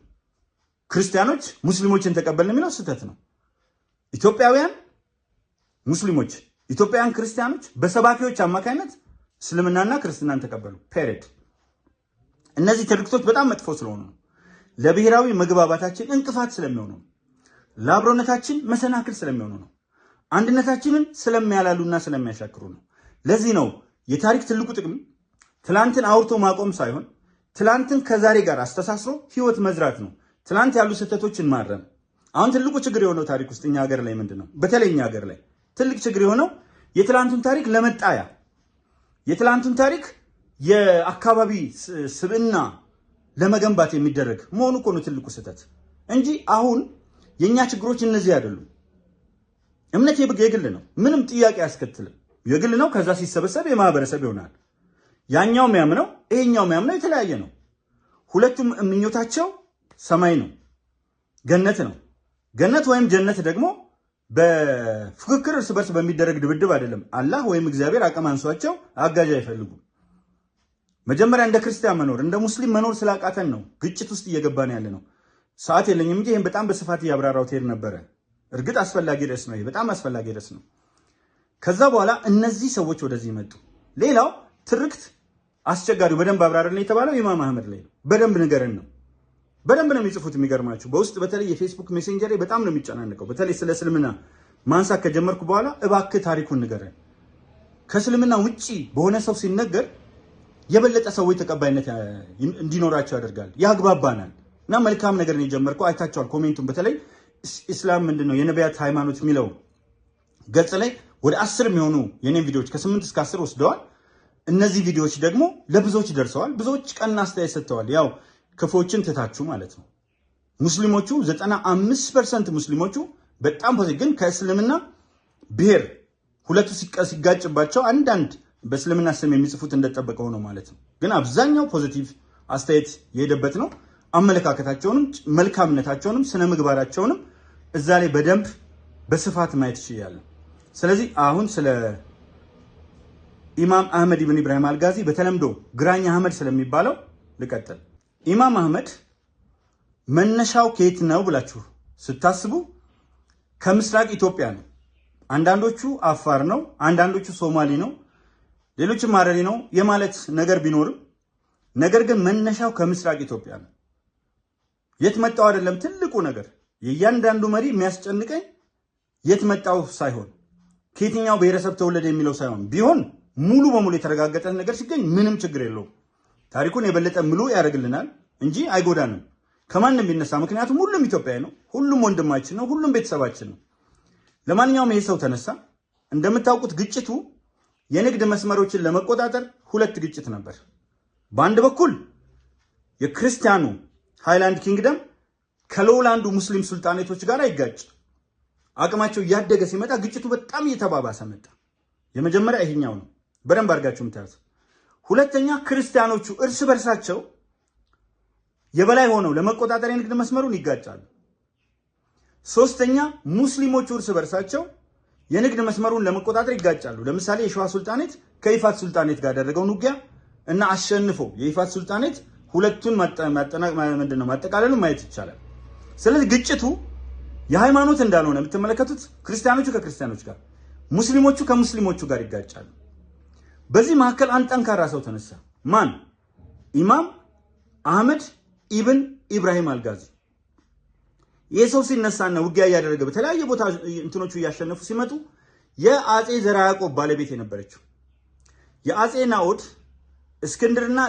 ክርስቲያኖች ሙስሊሞችን ተቀበልን የሚለው ስህተት ነው። ኢትዮጵያውያን ሙስሊሞች፣ ኢትዮጵያውያን ክርስቲያኖች በሰባኪዎች አማካኝነት እስልምናና ክርስትናን ተቀበሉ። ፔሬድ። እነዚህ ትርክቶች በጣም መጥፎ ስለሆኑ ነው። ለብሔራዊ መግባባታችን እንቅፋት ስለሚሆኑ ነው። ለአብሮነታችን መሰናክል ስለሚሆኑ ነው። አንድነታችንን ስለሚያላሉና ስለሚያሻክሩ ነው። ለዚህ ነው የታሪክ ትልቁ ጥቅም ትላንትን አውርቶ ማቆም ሳይሆን ትላንትን ከዛሬ ጋር አስተሳስሮ ህይወት መዝራት ነው። ትላንት ያሉ ስህተቶችን ማረም። አሁን ትልቁ ችግር የሆነው ታሪክ ውስጥ እኛ ሀገር ላይ ምንድን ነው? በተለይ እኛ ሀገር ላይ ትልቅ ችግር የሆነው የትላንቱን ታሪክ ለመጣያ የትላንቱን ታሪክ የአካባቢ ስብዕና ለመገንባት የሚደረግ መሆኑ እኮ ነው ትልቁ ስህተት እንጂ አሁን የኛ ችግሮች እነዚህ አይደሉም። እምነት የግል ነው፣ ምንም ጥያቄ አያስከትልም። የግል ነው። ከዛ ሲሰበሰብ የማህበረሰብ ይሆናል። ያኛው የሚያምነው ይሄኛው የሚያምነው የተለያየ ነው። ሁለቱም ምኞታቸው ሰማይ ነው፣ ገነት ነው። ገነት ወይም ጀነት ደግሞ በፍክክር እርስ በርስ በሚደረግ ድብድብ አይደለም። አላህ ወይም እግዚአብሔር አቅም አንሷቸው አጋዥ አይፈልጉም። መጀመሪያ እንደ ክርስቲያን መኖር እንደ ሙስሊም መኖር ስላቃተን ነው ግጭት ውስጥ እየገባን ያለ ነው። ሰዓት የለኝም እንጂ ይህን በጣም በስፋት እያብራራው ትሄድ ነበረ። እርግጥ አስፈላጊ ርዕስ ነው፣ ይሄ በጣም አስፈላጊ ርዕስ ነው። ከዛ በኋላ እነዚህ ሰዎች ወደዚህ መጡ። ሌላው ትርክት አስቸጋሪው በደንብ አብራራልን የተባለው ኢማም አህመድ ላይ ነው። በደንብ ንገረን ነው። በደንብ ነው የሚጽፉት። የሚገርማችሁ በውስጥ በተለይ የፌስቡክ ሜሴንጀር በጣም ነው የሚጨናንቀው። በተለይ ስለ እስልምና ማንሳት ከጀመርኩ በኋላ እባክህ ታሪኩን ንገረን። ከእስልምና ውጪ በሆነ ሰው ሲነገር የበለጠ ሰዎች ተቀባይነት እንዲኖራቸው ያደርጋል፣ ያግባባናል። እና መልካም ነገር ነው የጀመርከው። አይታችኋል ኮሜንቱን። በተለይ ኢስላም ምንድነው የነቢያት ሃይማኖት የሚለው ገጽ ላይ ወደ 10 የሚሆኑ የኔም ቪዲዮዎች ከ8 እስከ 10 ወስደዋል። እነዚህ ቪዲዮዎች ደግሞ ለብዙዎች ደርሰዋል። ብዙዎች ቀና አስተያየት ሰጥተዋል። ያው ክፎችን ትታችሁ ማለት ነው። ሙስሊሞቹ 95% ሙስሊሞቹ በጣም ፖዚቲቭ፣ ግን ከእስልምና ብሔር ሁለቱ ሲጋጭባቸው አንዳንድ በእስልምና ስም የሚጽፉት እንደተጠበቀው ነው ማለት ነው። ግን አብዛኛው ፖዚቲቭ አስተያየት የሄደበት ነው። አመለካከታቸውንም መልካምነታቸውንም ስነ ምግባራቸውንም እዛ ላይ በደንብ በስፋት ማየት ይችላል። ስለዚህ አሁን ስለ ኢማም አህመድ ኢብን ኢብራሂም አልጋዚ በተለምዶ ግራኝ አህመድ ስለሚባለው ልቀጥል። ኢማም አህመድ መነሻው ከየት ነው ብላችሁ ስታስቡ ከምስራቅ ኢትዮጵያ ነው። አንዳንዶቹ አፋር ነው፣ አንዳንዶቹ ሶማሊ ነው። ሌሎችም ሀረሪ ነው የማለት ነገር ቢኖርም ነገር ግን መነሻው ከምስራቅ ኢትዮጵያ ነው። የት መጣው አይደለም ትልቁ ነገር። የእያንዳንዱ መሪ የሚያስጨንቀኝ የት መጣው ሳይሆን ከየትኛው ብሔረሰብ ተወለደ የሚለው ሳይሆን ቢሆን ሙሉ በሙሉ የተረጋገጠ ነገር ሲገኝ ምንም ችግር የለውም። ታሪኩን የበለጠ ምሉ ያደርግልናል እንጂ አይጎዳንም ከማንም ቢነሳ። ምክንያቱም ሁሉም ኢትዮጵያዊ ነው፣ ሁሉም ወንድማችን ነው፣ ሁሉም ቤተሰባችን ነው። ለማንኛውም ይሄ ሰው ተነሳ። እንደምታውቁት ግጭቱ የንግድ መስመሮችን ለመቆጣጠር ሁለት ግጭት ነበር። በአንድ በኩል የክርስቲያኑ ሃይላንድ ኪንግደም ከሎውላንዱ ሙስሊም ሱልጣኔቶች ጋር ይጋጭ። አቅማቸው እያደገ ሲመጣ ግጭቱ በጣም እየተባባሰ መጣ። የመጀመሪያ ይሄኛው ነው፣ በደንብ አድርጋችሁ ምታዩት። ሁለተኛ ክርስቲያኖቹ እርስ በርሳቸው የበላይ ሆነው ለመቆጣጠር የንግድ መስመሩን ይጋጫሉ። ሶስተኛ ሙስሊሞቹ እርስ በርሳቸው የንግድ መስመሩን ለመቆጣጠር ይጋጫሉ። ለምሳሌ የሸዋ ሱልጣኔት ከይፋት ሱልጣኔት ጋር ያደረገውን ውጊያ እና አሸንፎ የይፋት ሱልጣኔት ሁለቱን ማጠቃለሉን ማየት ይቻላል። ስለዚህ ግጭቱ የሃይማኖት እንዳልሆነ የምትመለከቱት ክርስቲያኖቹ ከክርስቲያኖች ጋር፣ ሙስሊሞቹ ከሙስሊሞቹ ጋር ይጋጫሉ። በዚህ መካከል አንድ ጠንካራ ሰው ተነሳ። ማን? ኢማም አህመድ ኢብን ኢብራሂም አልጋዚ። ይህ ሰው ሲነሳና ውጊያ እያደረገ በተለያየ ቦታ እንትኖቹ እያሸነፉ ሲመጡ የአጼ ዘርዓ ያዕቆብ ባለቤት የነበረችው የአጼ ናኦድ እስክንድርና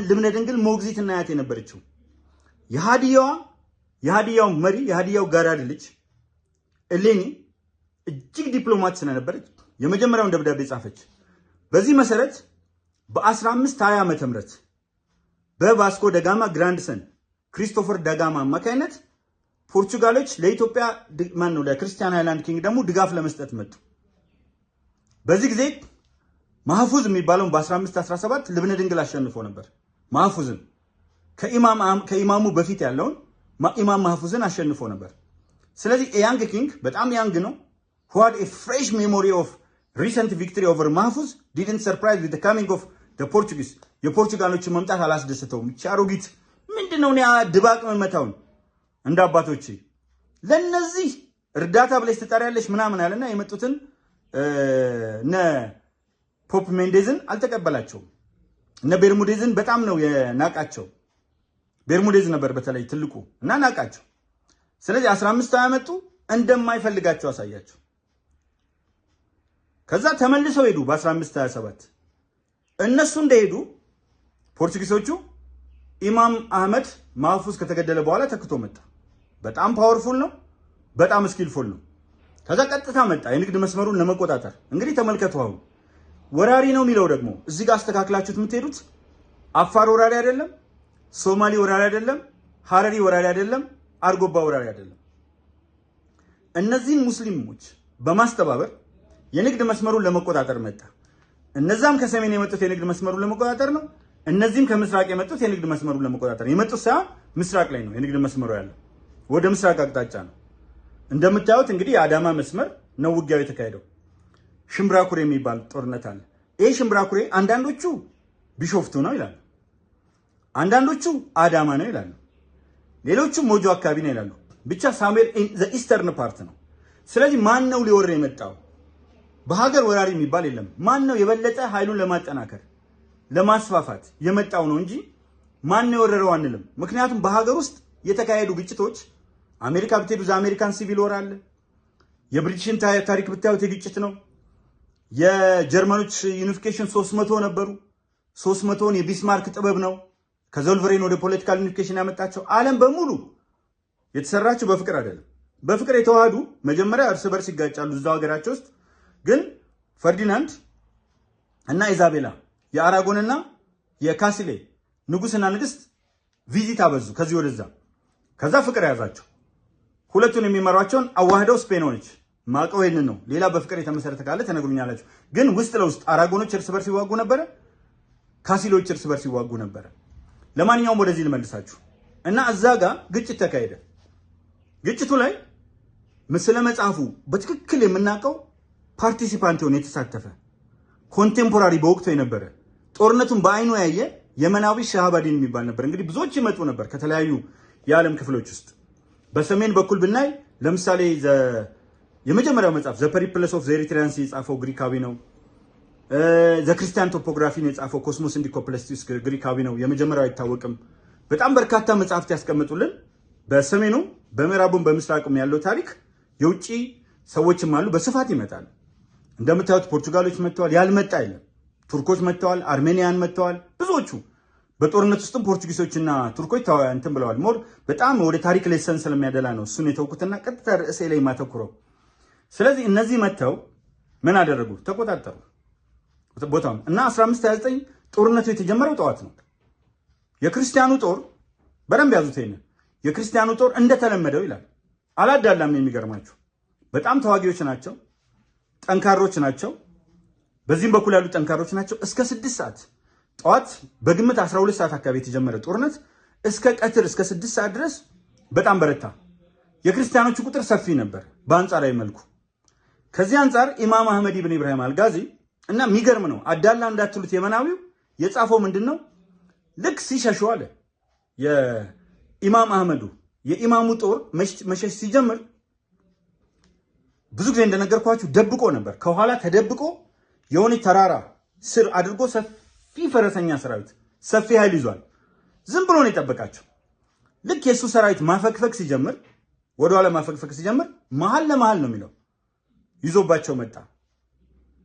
ልብነ ድንግል ሞግዚት እናያት የነበረችው የሃዲያው መሪ የሃዲያው ጋራድ ልጅ እሌኒ እጅግ ዲፕሎማት ስለነበረች የመጀመሪያውን ደብዳቤ ጻፈች። በዚህ መሰረት በ1520 ዓመተ ምህረት በቫስኮ ደጋማ ግራንድሰን ክሪስቶፈር ደጋማ አማካይነት ፖርቹጋሎች ለኢትዮጵያ ለክርስቲያን ሃይላንድ ኪንግደሙ ድጋፍ ለመስጠት መጡ። በዚህ ጊዜ ማህፉዝ የሚባለውን በ1517 ልብነ ድንግል አሸንፎ ነበር። ማህፉዝን ከኢማሙ በፊት ያለውን ኢማም ማህፉዝን አሸንፎ ነበር። ስለዚህ ያንግ ኪንግ በጣም ያንግ ነው who had a fresh memory of recent victory over ማህፉዝ didn't surprise with the coming of the Portuguese። የፖርቹጋሎችን መምጣት አላስደሰተውም። ቻሮጊት ምንድነው ድባቅ መመታውን እንደ አባቶች ለነዚህ እርዳታ ብለሽ ትጠሪያለሽ ምናምን አለና የመጡትን እነ ፖፕ ሜንዴዝን አልተቀበላቸውም። እነ ቤርሙዴዝን በጣም ነው የናቃቸው። ቤርሙዴዝ ነበር በተለይ ትልቁ እና ናቃቸው። ስለዚህ 15 ያመጡ እንደማይፈልጋቸው አሳያቸው። ከዛ ተመልሰው ሄዱ። በ1527 እነሱ እንደሄዱ ፖርቹጊሶቹ ኢማም አህመድ ማህፉዝ ከተገደለ በኋላ ተክቶ መጣ። በጣም ፓወርፉል ነው፣ በጣም ስኪልፉል ነው። ከዛ ቀጥታ መጣ የንግድ መስመሩን ለመቆጣጠር። እንግዲህ ተመልከቱ። አሁን ወራሪ ነው የሚለው ደግሞ እዚህ ጋር አስተካክላችሁት የምትሄዱት አፋር ወራሪ አይደለም፣ ሶማሊ ወራሪ አይደለም፣ ሀረሪ ወራሪ አይደለም፣ አርጎባ ወራሪ አይደለም። እነዚህን ሙስሊሞች በማስተባበር የንግድ መስመሩን ለመቆጣጠር መጣ። እነዛም ከሰሜን የመጡት የንግድ መስመሩን ለመቆጣጠር ነው። እነዚህም ከምስራቅ የመጡት የንግድ መስመሩን ለመቆጣጠር የመጡት ሳይሆን ምስራቅ ላይ ነው የንግድ መስመሩ ያለው፣ ወደ ምስራቅ አቅጣጫ ነው። እንደምታዩት እንግዲህ የአዳማ መስመር ነው ውጊያው የተካሄደው። ሽምብራኩሬ የሚባል ጦርነት አለ። ይሄ ሽምብራኩሬ አንዳንዶቹ ቢሾፍቱ ነው ይላሉ፣ አንዳንዶቹ አዳማ ነው ይላሉ፣ ሌሎቹ ሞጆ አካባቢ ነው ይላሉ። ብቻ ሳሙኤል ዘ ኢስተርን ፓርት ነው። ስለዚህ ማን ነው ሊወር የመጣው? በሀገር ወራሪ የሚባል የለም። ማን ነው የበለጠ ኃይሉን ለማጠናከር ለማስፋፋት የመጣው ነው እንጂ ማን ነው የወረረው አንልም። ምክንያቱም በሀገር ውስጥ የተካሄዱ ግጭቶች አሜሪካ ብትሄዱ አሜሪካን ሲቪል ወር አለ። የብሪቲሽን ታሪክ ብታዩት የግጭት ነው። የጀርመኖች ዩኒፊኬሽን 300 ነበሩ። 300ን የቢስማርክ ጥበብ ነው ከዞልቨሬን ወደ ፖለቲካል ዩኒፊኬሽን ያመጣቸው። ዓለም በሙሉ የተሰራቸው በፍቅር አይደለም። በፍቅር የተዋሃዱ መጀመሪያ እርስ በርስ ይጋጫሉ እዛው ሀገራቸው ውስጥ። ግን ፈርዲናንድ እና ኢዛቤላ የአራጎንና የካሲሌ ንጉስና ንግስት ቪዚት አበዙ ከዚህ ወደዛ። ከዛ ፍቅር ያዛቸው። ሁለቱን የሚመሯቸውን አዋህደው ስፔኖች ማቀው ይሄንን ነው። ሌላ በፍቅር የተመሰረተ ካለ ተነግሩኛላችሁ። ግን ውስጥ ለውስጥ አራጎኖች እርስ በርስ ይዋጉ ነበረ፣ ካሲሎች እርስ በርስ ይዋጉ ነበረ። ለማንኛውም ወደዚህ ልመልሳችሁ እና እዛ ጋር ግጭት ተካሄደ። ግጭቱ ላይ ምስለ መጽሐፉ በትክክል የምናውቀው ፓርቲሲፓንት ሆነ የተሳተፈ ኮንቴምፖራሪ በወቅቱ የነበረ ጦርነቱን በአይኑ ያየ የመናዊ ሻሃባዲን የሚባል ነበር። እንግዲህ ብዙዎች ይመጡ ነበር ከተለያዩ የዓለም ክፍሎች ውስጥ። በሰሜን በኩል ብናይ ለምሳሌ የመጀመሪያው መጽሐፍ ዘ ፐሪፕለስ ኦፍ ዘ ኤሪትሪያንስ የጻፈው ግሪካዊ ነው። ዘክርስቲያን ቶፖግራፊን የጻፈው ኮስሞስ ኢንዲኮፕለስቲስ ግሪካዊ ነው። የመጀመሪያው አይታወቅም። በጣም በርካታ መጽሐፍት ያስቀምጡልን። በሰሜኑ በምዕራቡም በምስራቁም ያለው ታሪክ የውጪ ሰዎችም አሉ፣ በስፋት ይመጣል። እንደምታዩት ፖርቱጋሎች መጥተዋል፣ ያልመጣ የለም። ቱርኮች መጥተዋል፣ አርሜኒያን መጥተዋል። ብዙዎቹ በጦርነት ውስጥም ፖርቱጊሶችና ቱርኮች እንትን ብለዋል። ሞር በጣም ወደ ታሪክ ሌሰን ስለሚያደላ ነው እሱን የተውኩትና ቀጥታ ርዕሴ ላይ ማተኩረው። ስለዚህ እነዚህ መጥተው ምን አደረጉ? ተቆጣጠሩ ቦታውን እና 1529 ጦርነቱ የተጀመረው ጠዋት ነው። የክርስቲያኑ ጦር በደንብ ያዙት። ይሄን የክርስቲያኑ ጦር እንደተለመደው ይላል፣ አላዳላም። የሚገርማችሁ በጣም ተዋጊዎች ናቸው፣ ጠንካሮች ናቸው። በዚህም በኩል ያሉ ጠንካሮች ናቸው። እስከ 6 ሰዓት ጠዋት በግምት 12 ሰዓት አካባቢ የተጀመረ ጦርነት እስከ ቀትር እስከ 6 ሰዓት ድረስ በጣም በረታ። የክርስቲያኖቹ ቁጥር ሰፊ ነበር በአንጻራዊ መልኩ። ከዚህ አንጻር ኢማም አህመድ ኢብን ኢብራሂም አልጋዚ እና የሚገርም ነው፣ አዳላ እንዳትሉት የመናዊው የጻፈው ምንድነው? ልክ ሲሸሹ አለ የኢማም አህመዱ የኢማሙ ጦር መሸሽ ሲጀምር ብዙ ጊዜ እንደነገርኳችሁ ደብቆ ነበር። ከኋላ ተደብቆ የሆነ ተራራ ስር አድርጎ ሰፊ ፈረሰኛ ሰራዊት ሰፊ ኃይል ይዟል። ዝም ብሎ ነው የጠበቃቸው። ልክ የሱ ሰራዊት ማፈግፈግ ሲጀምር፣ ወደኋላ ማፈግፈግ ሲጀምር መሀል ለመሀል ነው የሚለው ይዞባቸው መጣ።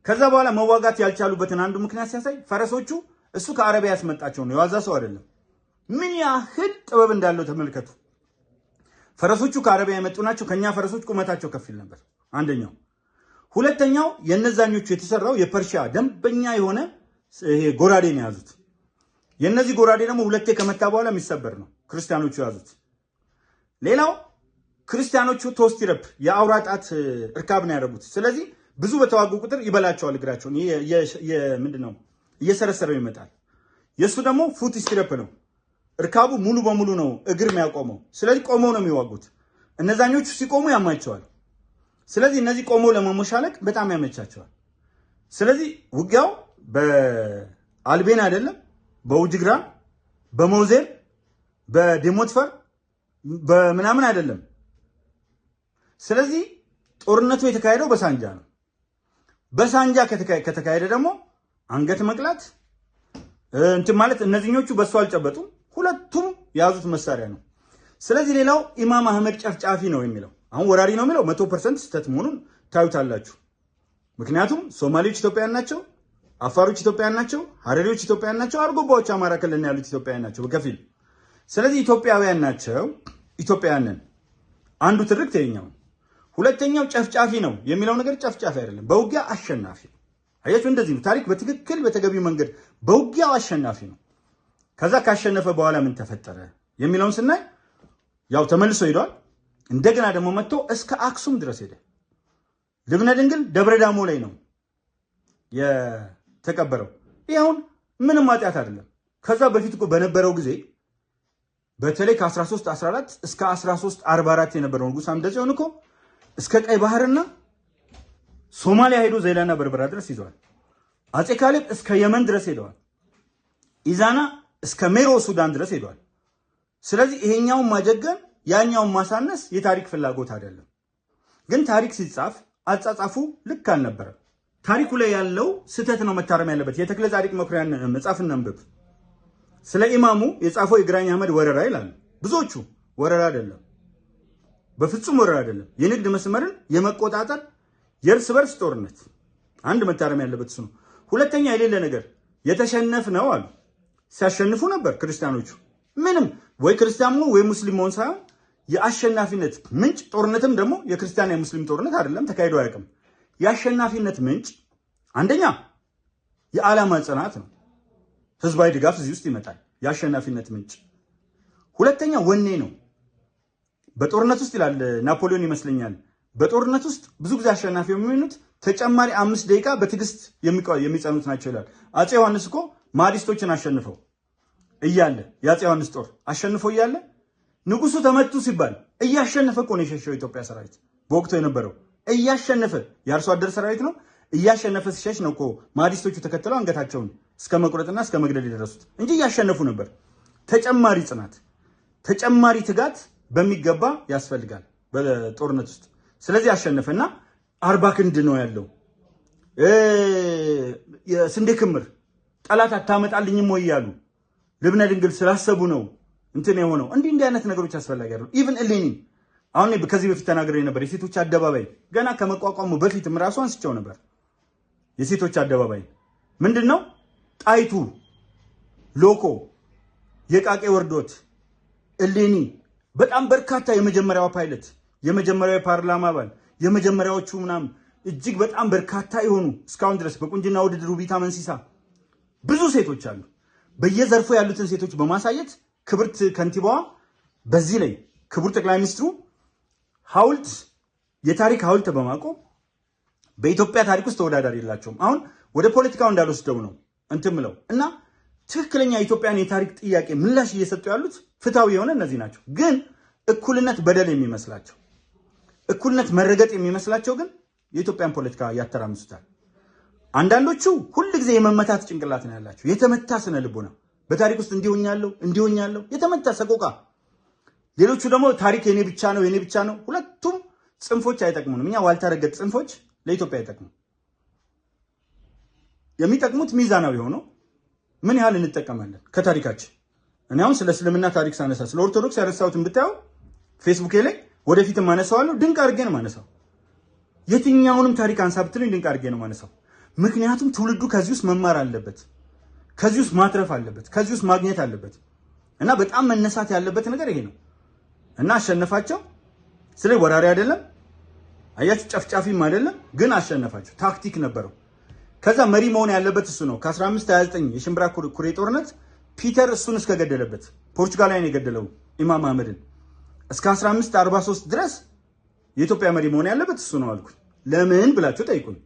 ከዛ በኋላ መዋጋት ያልቻሉበትን አንዱ ምክንያት ሲያሳይ ፈረሶቹ እሱ ከአረቢያ ያስመጣቸው ነው፣ የዋዛ ሰው አይደለም። ምን ያህል ጥበብ እንዳለው ተመልከቱ። ፈረሶቹ ከአረቢያ የመጡ ናቸው። ከኛ ፈረሶች ቁመታቸው ከፍ ይል ነበር። አንደኛው። ሁለተኛው የነዛኞቹ የተሰራው የፐርሺያ ደንበኛ የሆነ ይሄ ጎራዴ ነው የያዙት። የነዚህ ጎራዴ ደግሞ ሁለቴ ከመታ በኋላ የሚሰበር ነው፣ ክርስቲያኖቹ ያዙት። ሌላው ክርስቲያኖቹ ቶስቲረፕ የአውራ ጣት እርካብ ነው ያደረጉት። ስለዚህ ብዙ በተዋጉ ቁጥር ይበላቸዋል እግራቸውን። ምንድነው እየሰረሰረው ይመጣል። የሱ ደግሞ ፉት ስቲረፕ ነው፣ እርካቡ ሙሉ በሙሉ ነው እግር የሚያቆመው። ስለዚህ ቆመው ነው የሚዋጉት። እነዛኞቹ ሲቆሙ ያማቸዋል። ስለዚህ እነዚህ ቆመው ለመሞሻለቅ በጣም ያመቻቸዋል። ስለዚህ ውጊያው በአልቤን አይደለም፣ በውጅግራ፣ በሞዜር፣ በዴሞትፈር በምናምን አይደለም። ስለዚህ ጦርነቱ የተካሄደው በሳንጃ ነው። በሳንጃ ከተካሄደ ደግሞ አንገት መቅላት እንትን ማለት፣ እነዚህኞቹ በሱ አልጨበጡም። ሁለቱም የያዙት መሳሪያ ነው። ስለዚህ ሌላው ኢማም አህመድ ጨፍጫፊ ነው የሚለው አሁን ወራሪ ነው የሚለው 100% ስህተት መሆኑን ታዩታላችሁ። ምክንያቱም ሶማሌዎች ኢትዮጵያውያን ናቸው፣ አፋሮች ኢትዮጵያውያን ናቸው፣ ሀረሪዎች ኢትዮጵያውያን ናቸው፣ አርጎባዎች አማራ ክልል ያሉት ኢትዮጵያውያን ናቸው በከፊል። ስለዚህ ኢትዮጵያውያን ናቸው፣ ኢትዮጵያውያን ነን። አንዱ ትርክት ይኸኛው። ሁለተኛው ጨፍጫፊ ነው የሚለው ነገር ጨፍጫፊ አይደለም፣ በውጊያ አሸናፊ ነው። አያችሁ፣ እንደዚህ ነው ታሪክ በትክክል በተገቢው መንገድ በውጊያው አሸናፊ ነው። ከዛ ካሸነፈ በኋላ ምን ተፈጠረ የሚለውን ስናይ ያው ተመልሶ ሄዷል። እንደገና ደግሞ መጥቶ እስከ አክሱም ድረስ ሄደ። ልብነ ድንግል ደብረ ዳሞ ላይ ነው የተቀበረው። ይህ አሁን ምንም ማጥያት አይደለም። ከዛ በፊት እኮ በነበረው ጊዜ በተለይ ከ1314 እስከ 1344 የነበረው ንጉስ አምደ ጽዮን እኮ እስከ ቀይ ባህርና ሶማሊያ ሄዶ ዘይላና በርበራ ድረስ ይዘዋል። አጼ ካሌብ እስከ የመን ድረስ ሄደዋል። ኢዛና እስከ ሜሮ ሱዳን ድረስ ሄደዋል። ስለዚህ ይሄኛውን ማጀገን ያኛውን ማሳነስ የታሪክ ፍላጎት አይደለም። ግን ታሪክ ሲጻፍ አጻጻፉ ልክ አልነበረም። ታሪኩ ላይ ያለው ስህተት ነው መታረም ያለበት። የተክለ ጻድቅ መኩሪያን መጽሐፍ እናንብብ። ስለ ኢማሙ የጻፈው የግራኝ አህመድ ወረራ ይላል። ብዙዎቹ ወረራ አይደለም፣ በፍጹም ወረራ አይደለም። የንግድ መስመርን የመቆጣጠር የእርስ በርስ ጦርነት። አንድ መታረም ያለበት እሱ ነው። ሁለተኛ የሌለ ነገር የተሸነፍ ነው አሉ። ሲያሸንፉ ነበር ክርስቲያኖቹ። ምንም ወይ ክርስቲያን ወይ ሙስሊም መሆን ሳይሆን የአሸናፊነት ምንጭ፣ ጦርነትም ደግሞ የክርስቲያን የሙስሊም ጦርነት አይደለም፣ ተካሂዶ አያውቅም። የአሸናፊነት ምንጭ አንደኛ የዓላማ ጽናት ነው። ህዝባዊ ድጋፍ እዚህ ውስጥ ይመጣል። የአሸናፊነት ምንጭ ሁለተኛ ወኔ ነው። በጦርነት ውስጥ ይላል ናፖሊዮን ይመስለኛል፣ በጦርነት ውስጥ ብዙ ጊዜ አሸናፊ የሚሆኑት ተጨማሪ 5 ደቂቃ በትዕግስት የሚጸኑት ናቸው ይላል። አፄ ዮሐንስ እኮ ማዲስቶችን አሸንፈው እያለ የአፄ ዮሐንስ ጦር አሸንፎ እያለ ንጉሱ ተመቱ ሲባል እያሸነፈ እኮ ነው የሸሸው። ኢትዮጵያ ሰራዊት በወቅቱ የነበረው እያሸነፈ የአርሶ አደር ሰራዊት ነው። እያሸነፈ ሲሸሽ ነው እኮ ማዲስቶቹ ተከትለው አንገታቸውን እስከ መቁረጥና እስከ መግደል የደረሱት እንጂ እያሸነፉ ነበር። ተጨማሪ ጽናት፣ ተጨማሪ ትጋት በሚገባ ያስፈልጋል በጦርነት ውስጥ። ስለዚህ አሸነፈና 40 ክንድ ነው ያለው። የስንዴ ክምር ጠላት አታመጣልኝም ወይ ያሉ ልብነ ድንግል ስላሰቡ ነው እንትን የሆነው። እንዲህ አይነት ነገሮች አስፈላጊ አይደሉም። ኢቭን እሌኒ አሁን ከዚህ በፊት ተናግሬ ነበር። የሴቶች አደባባይ ገና ከመቋቋሙ በፊትም ራሱ አንስቸው ነበር። የሴቶች አደባባይ ምንድነው? ጣይቱ፣ ሎኮ፣ የቃቄ ወርዶት፣ እሌኒ በጣም በርካታ የመጀመሪያዋ ፓይለት፣ የመጀመሪያው የፓርላማ አባል፣ የመጀመሪያዎቹ ምናምን እጅግ በጣም በርካታ የሆኑ እስካሁን ድረስ በቁንጅና ውድድሩ ቢታ መንሲሳ ብዙ ሴቶች አሉ። በየዘርፉ ያሉትን ሴቶች በማሳየት ክብርት ከንቲባዋ በዚህ ላይ ክቡር ጠቅላይ ሚኒስትሩ ሐውልት የታሪክ ሐውልት በማቆም በኢትዮጵያ ታሪክ ውስጥ ተወዳዳሪ የላቸውም። አሁን ወደ ፖለቲካው እንዳልወስደው ነው እንትምለው እና ትክክለኛ የኢትዮጵያን የታሪክ ጥያቄ ምላሽ እየሰጡ ያሉት ፍትሃዊ የሆነ እነዚህ ናቸው። ግን እኩልነት በደል የሚመስላቸው እኩልነት መረገጥ የሚመስላቸው ግን የኢትዮጵያን ፖለቲካ ያተራምሱታል። አንዳንዶቹ ሁልጊዜ የመመታት ጭንቅላት ነው ያላቸው፣ የተመታ ስነ ልቦና በታሪክ ውስጥ እንዲሆኛለሁ የተመታ ሰቆቃ። ሌሎቹ ደግሞ ታሪክ የኔ ብቻ ነው። ሁለቱም ጽንፎች አይጠቅሙንም። እኛ ዋልታ ረገጥ ጽንፎች ለኢትዮጵያ አይጠቅሙ። የሚጠቅሙት ሚዛናዊ ሆኖ ምን ያህል እንጠቀማለን ከታሪካችን። እኔ አሁን ስለ እስልምና ታሪክ ሳነሳ ስለ ኦርቶዶክስ ያነሳሁትን ብታየው ፌስቡኬ ላይ ወደፊትም ማነሳዋለሁ። ድንቅ አድርጌ ነው ማነሳው። የትኛውንም ታሪክ አንሳ ብትሉኝ ድንቅ አድርጌ ነው ማነሳው። ምክንያቱም ትውልዱ ከዚህ ውስጥ መማር አለበት፣ ከዚህ ውስጥ ማትረፍ አለበት፣ ከዚህ ውስጥ ማግኘት አለበት እና በጣም መነሳት ያለበት ነገር ይሄ ነው እና አሸነፋቸው። ስለ ወራሪ አይደለም አያችሁ፣ ጨፍጫፊም አይደለም፣ ግን አሸነፋቸው። ታክቲክ ነበረው። ከዛ መሪ መሆን ያለበት እሱ ነው። ከ1529 የሽምብራ ኩሬ ጦርነት ፒተር እሱን እስከገደለበት ፖርቹጋል ላይ ነው የገደለው ኢማም አህመድን እስከ 1543 ድረስ የኢትዮጵያ መሪ መሆን ያለበት እሱ ነው አልኩኝ። ለምን ብላችሁ ጠይቁኝ።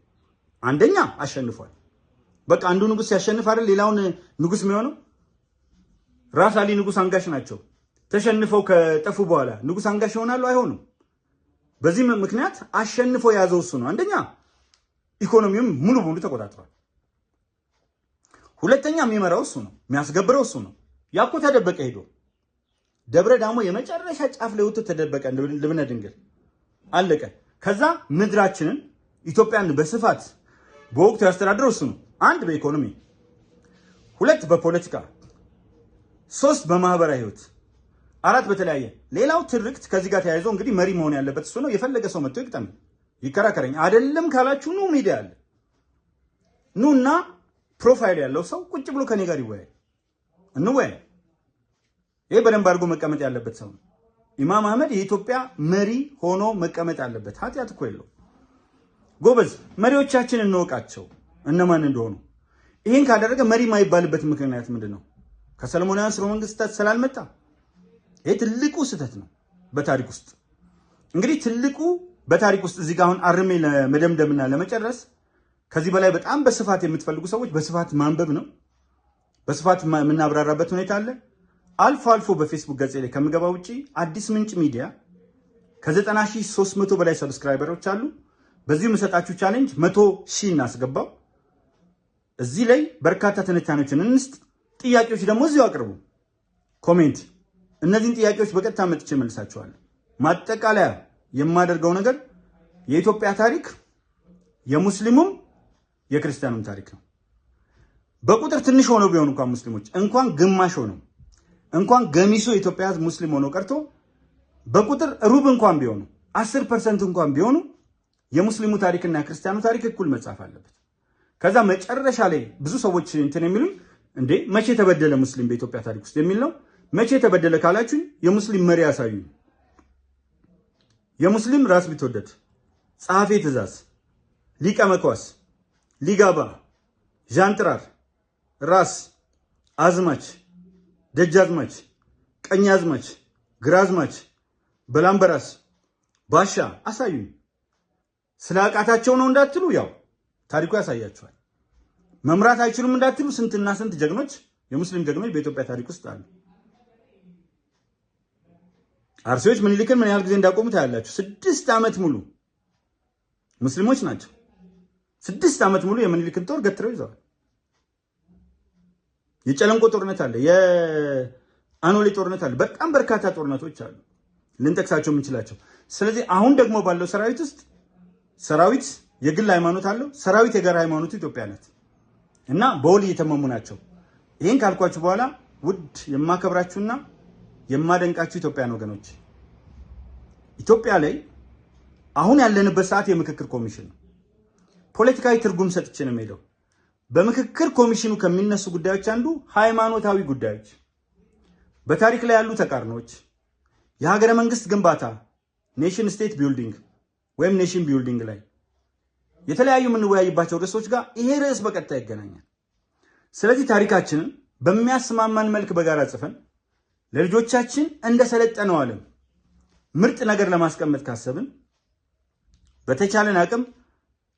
አንደኛ አሸንፏል። በቃ አንዱ ንጉስ ሲያሸንፍ አይደል ሌላውን ንጉስ የሚሆነው። ራስ አሊ ንጉስ አንጋሽ ናቸው። ተሸንፈው ከጠፉ በኋላ ንጉስ አንጋሽ ይሆናሉ? አይሆኑም። በዚህ ምክንያት አሸንፎ የያዘው እሱ ነው። አንደኛ ኢኮኖሚውም ሙሉ በሙሉ ተቆጣጥሯል። ሁለተኛ የሚመራው እሱ ነው፣ የሚያስገብረው እሱ ነው። ያኮ ተደበቀ ሄዶ ደብረ ዳሞ የመጨረሻ ጫፍ ላይ ወጥቶ ተደበቀ ልብነ ድንግል አለቀ። ከዛ ምድራችንን ኢትዮጵያን በስፋት በወቅቱ ያስተዳድረው እሱ ነው። አንድ በኢኮኖሚ፣ ሁለት በፖለቲካ፣ ሶስት በማህበራዊ ህይወት፣ አራት በተለያየ ሌላው ትርክት ከዚህ ጋር ተያይዞ እንግዲህ መሪ መሆን ያለበት እሱ ነው። የፈለገ ሰው መጥቶ ይቅጠም ይከራከረኝ አይደለም ካላችሁ ኑ ሚዲያ አለ ኑና ፕሮፋይል ያለው ሰው ቁጭ ብሎ ከኔ ጋር ይወያይ እንወያይ። ይሄ በደንብ አድርጎ መቀመጥ ያለበት ሰው ነው። ኢማም አህመድ የኢትዮጵያ መሪ ሆኖ መቀመጥ አለበት። ኃጢአት እኮ የለው። ጎበዝ መሪዎቻችን እንወቃቸው እነማን እንደሆኑ። ይሄን ካደረገ መሪ ማይባልበት ምክንያት ምንድነው? ከሰለሞናውያን ስርወ መንግስት ስላልመጣ። ይሄ ትልቁ ስህተት ነው በታሪክ ውስጥ። እንግዲህ ትልቁ በታሪክ ውስጥ እዚህ ጋር አሁን አርሜ ለመደምደምና ለመጨረስ ከዚህ በላይ በጣም በስፋት የምትፈልጉ ሰዎች በስፋት ማንበብ ነው። በስፋት የምናብራራበት ሁኔታ አለ። አልፎ አልፎ በፌስቡክ ገጽ ላይ ከምገባ ውጪ አዲስ ምንጭ ሚዲያ ከ90,300 በላይ ሰብስክራይበሮች አሉ። በዚሁ የምሰጣችሁ ቻሌንጅ 100,000 እናስገባው። እዚህ ላይ በርካታ ትንታኔዎችን እንስጥ። ጥያቄዎች ደግሞ እዚሁ አቅርቡ፣ ኮሜንት። እነዚህን ጥያቄዎች በቀጥታ መጥቼ መልሳቸዋለሁ። ማጠቃለያ የማደርገው ነገር የኢትዮጵያ ታሪክ የሙስሊሙም የክርስቲያኑም ታሪክ ነው። በቁጥር ትንሽ ሆነው ቢሆኑ እንኳን ሙስሊሞች እንኳን ግማሽ ሆነው እንኳን ገሚሱ የኢትዮጵያ ሕዝብ ሙስሊም ሆኖ ቀርቶ በቁጥር ሩብ እንኳን ቢሆኑ 10% እንኳን ቢሆኑ የሙስሊሙ ታሪክና የክርስቲያኑ ታሪክ እኩል መጻፍ አለበት። ከዛ መጨረሻ ላይ ብዙ ሰዎች እንትን የሚሉኝ እንዴ መቼ ተበደለ ሙስሊም በኢትዮጵያ ታሪክ ውስጥ የሚል ነው። መቼ ተበደለ ካላችሁ የሙስሊም መሪ ያሳዩ። የሙስሊም ራስ ቢትወደድ፣ ጸሐፌ ትእዛዝ፣ ሊቀ መኳስ፣ ሊጋባ፣ ዣንጥራር፣ ራስ፣ አዝማች፣ ደጃዝማች፣ ቀኛዝማች፣ ግራዝማች፣ በላምበራስ፣ ባሻ አሳዩኝ። ስለ አቃታቸው ነው እንዳትሉ ያው ታሪኩ ያሳያቸዋል። መምራት አይችሉም እንዳትሉ ስንትና ስንት ጀግኖች የሙስሊም ጀግኖች በኢትዮጵያ ታሪክ ውስጥ አሉ። አርሲዎች ምኒልክን ምን ያህል ጊዜ እንዳቆሙ ታያላችሁ። 6 ዓመት ሙሉ ሙስሊሞች ናቸው። 6 ዓመት ሙሉ የምኒልክን ጦር ገትረው ይዘዋል። የጨለንቆ ጦርነት አለ፣ የአኖሌ ጦርነት አለ፣ በጣም በርካታ ጦርነቶች አሉ ልንጠቅሳቸው የምንችላቸው። ስለዚህ አሁን ደግሞ ባለው ሰራዊት ውስጥ ሰራዊት የግል ሃይማኖት አለው፣ ሰራዊት የጋራ ሃይማኖቱ ኢትዮጵያ ናት። እና በውል እየተመሙ ናቸው። ይህን ካልኳችሁ በኋላ ውድ የማከብራችሁና የማደንቃችሁ ኢትዮጵያን ወገኖች፣ ኢትዮጵያ ላይ አሁን ያለንበት ሰዓት የምክክር ኮሚሽን ነው። ፖለቲካዊ ትርጉም ሰጥቼ ነው የምሄደው። በምክክር ኮሚሽኑ ከሚነሱ ጉዳዮች አንዱ ሃይማኖታዊ ጉዳዮች፣ በታሪክ ላይ ያሉ ተቃርኖች፣ የሀገረ መንግስት ግንባታ ኔሽን ስቴት ቢልዲንግ ወይም ኔሽን ቢልዲንግ ላይ የተለያዩ የምንወያይባቸው ርዕሶች ጋር ይሄ ርዕስ በቀጥታ ይገናኛል። ስለዚህ ታሪካችንን በሚያስማማን መልክ በጋራ ጽፈን ለልጆቻችን እንደሰለጠነው ዓለም ምርጥ ነገር ለማስቀመጥ ካሰብን በተቻለን አቅም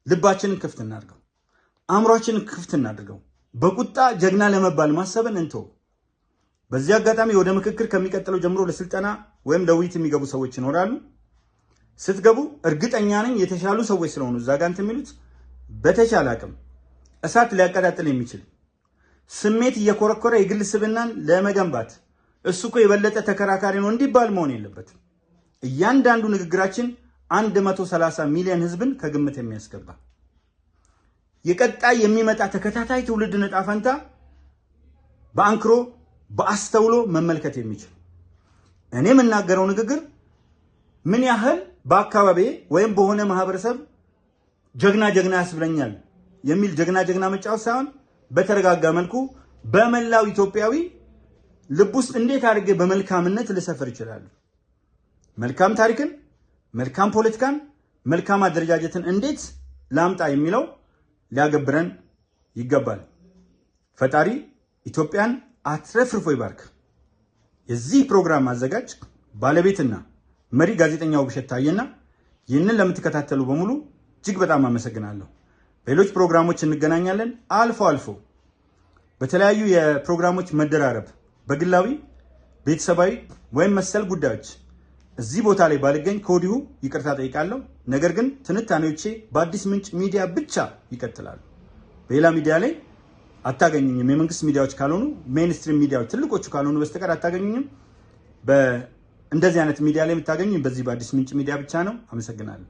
ልባችንን ክፍት እናድርገው፣ አእምሯችንን ክፍት እናድርገው። በቁጣ ጀግና ለመባል ማሰብን እንተው። በዚህ አጋጣሚ ወደ ምክክር ከሚቀጥለው ጀምሮ ለስልጠና ወይም ለውይይት የሚገቡ ሰዎች ይኖራሉ። ስትገቡ እርግጠኛ ነኝ የተሻሉ ሰዎች ስለሆኑ እዛ ጋር እንትን የሚሉት በተቻለ አቅም እሳት ሊያቀጣጥል የሚችል ስሜት እየኮረኮረ የግል ስብናን ለመገንባት እሱ እኮ የበለጠ ተከራካሪ ነው እንዲባል መሆን የለበትም። እያንዳንዱ ንግግራችን 130 ሚሊዮን ህዝብን ከግምት የሚያስገባ የቀጣይ የሚመጣ ተከታታይ ትውልድ ዕጣ ፈንታ በአንክሮ በአስተውሎ መመልከት የሚችል እኔ የምናገረው ንግግር ምን ያህል በአካባቢ ወይም በሆነ ማህበረሰብ ጀግና ያስብለኛል የሚል ጀግና መጫወት ሳይሆን በተረጋጋ መልኩ በመላው ኢትዮጵያዊ ልብ ውስጥ እንዴት አድርጌ በመልካምነት ልሰፍር ይችላል፣ መልካም ታሪክን፣ መልካም ፖለቲካን፣ መልካም አደረጃጀትን እንዴት ላምጣ የሚለው ሊያገብረን ይገባል። ፈጣሪ ኢትዮጵያን አትረፍርፎ ይባርክ። የዚህ ፕሮግራም አዘጋጅ ባለቤትና መሪ ጋዜጠኛው ውብሸት ታየና ይህንን ለምትከታተሉ በሙሉ እጅግ በጣም አመሰግናለሁ። በሌሎች ፕሮግራሞች እንገናኛለን። አልፎ በተለያዩ የፕሮግራሞች መደራረብ በግላዊ ቤተሰባዊ ወይም መሰል ጉዳዮች እዚህ ቦታ ላይ ባልገኝ ከወዲሁ ይቅርታ ጠይቃለሁ። ነገር ግን ትንታኔዎቼ በአዲስ ምንጭ ሚዲያ ብቻ ይቀጥላሉ። በሌላ ሚዲያ ላይ አታገኙኝም። የመንግስት ሚዲያዎች ካልሆኑ ሜንስትሪም ሚዲያዎች ትልቆቹ ካልሆኑ በስተቀር አታገኙኝም። እንደዚህ አይነት ሚዲያ ላይ የምታገኙኝ በዚህ በአዲስ ምንጭ ሚዲያ ብቻ ነው። አመሰግናለሁ።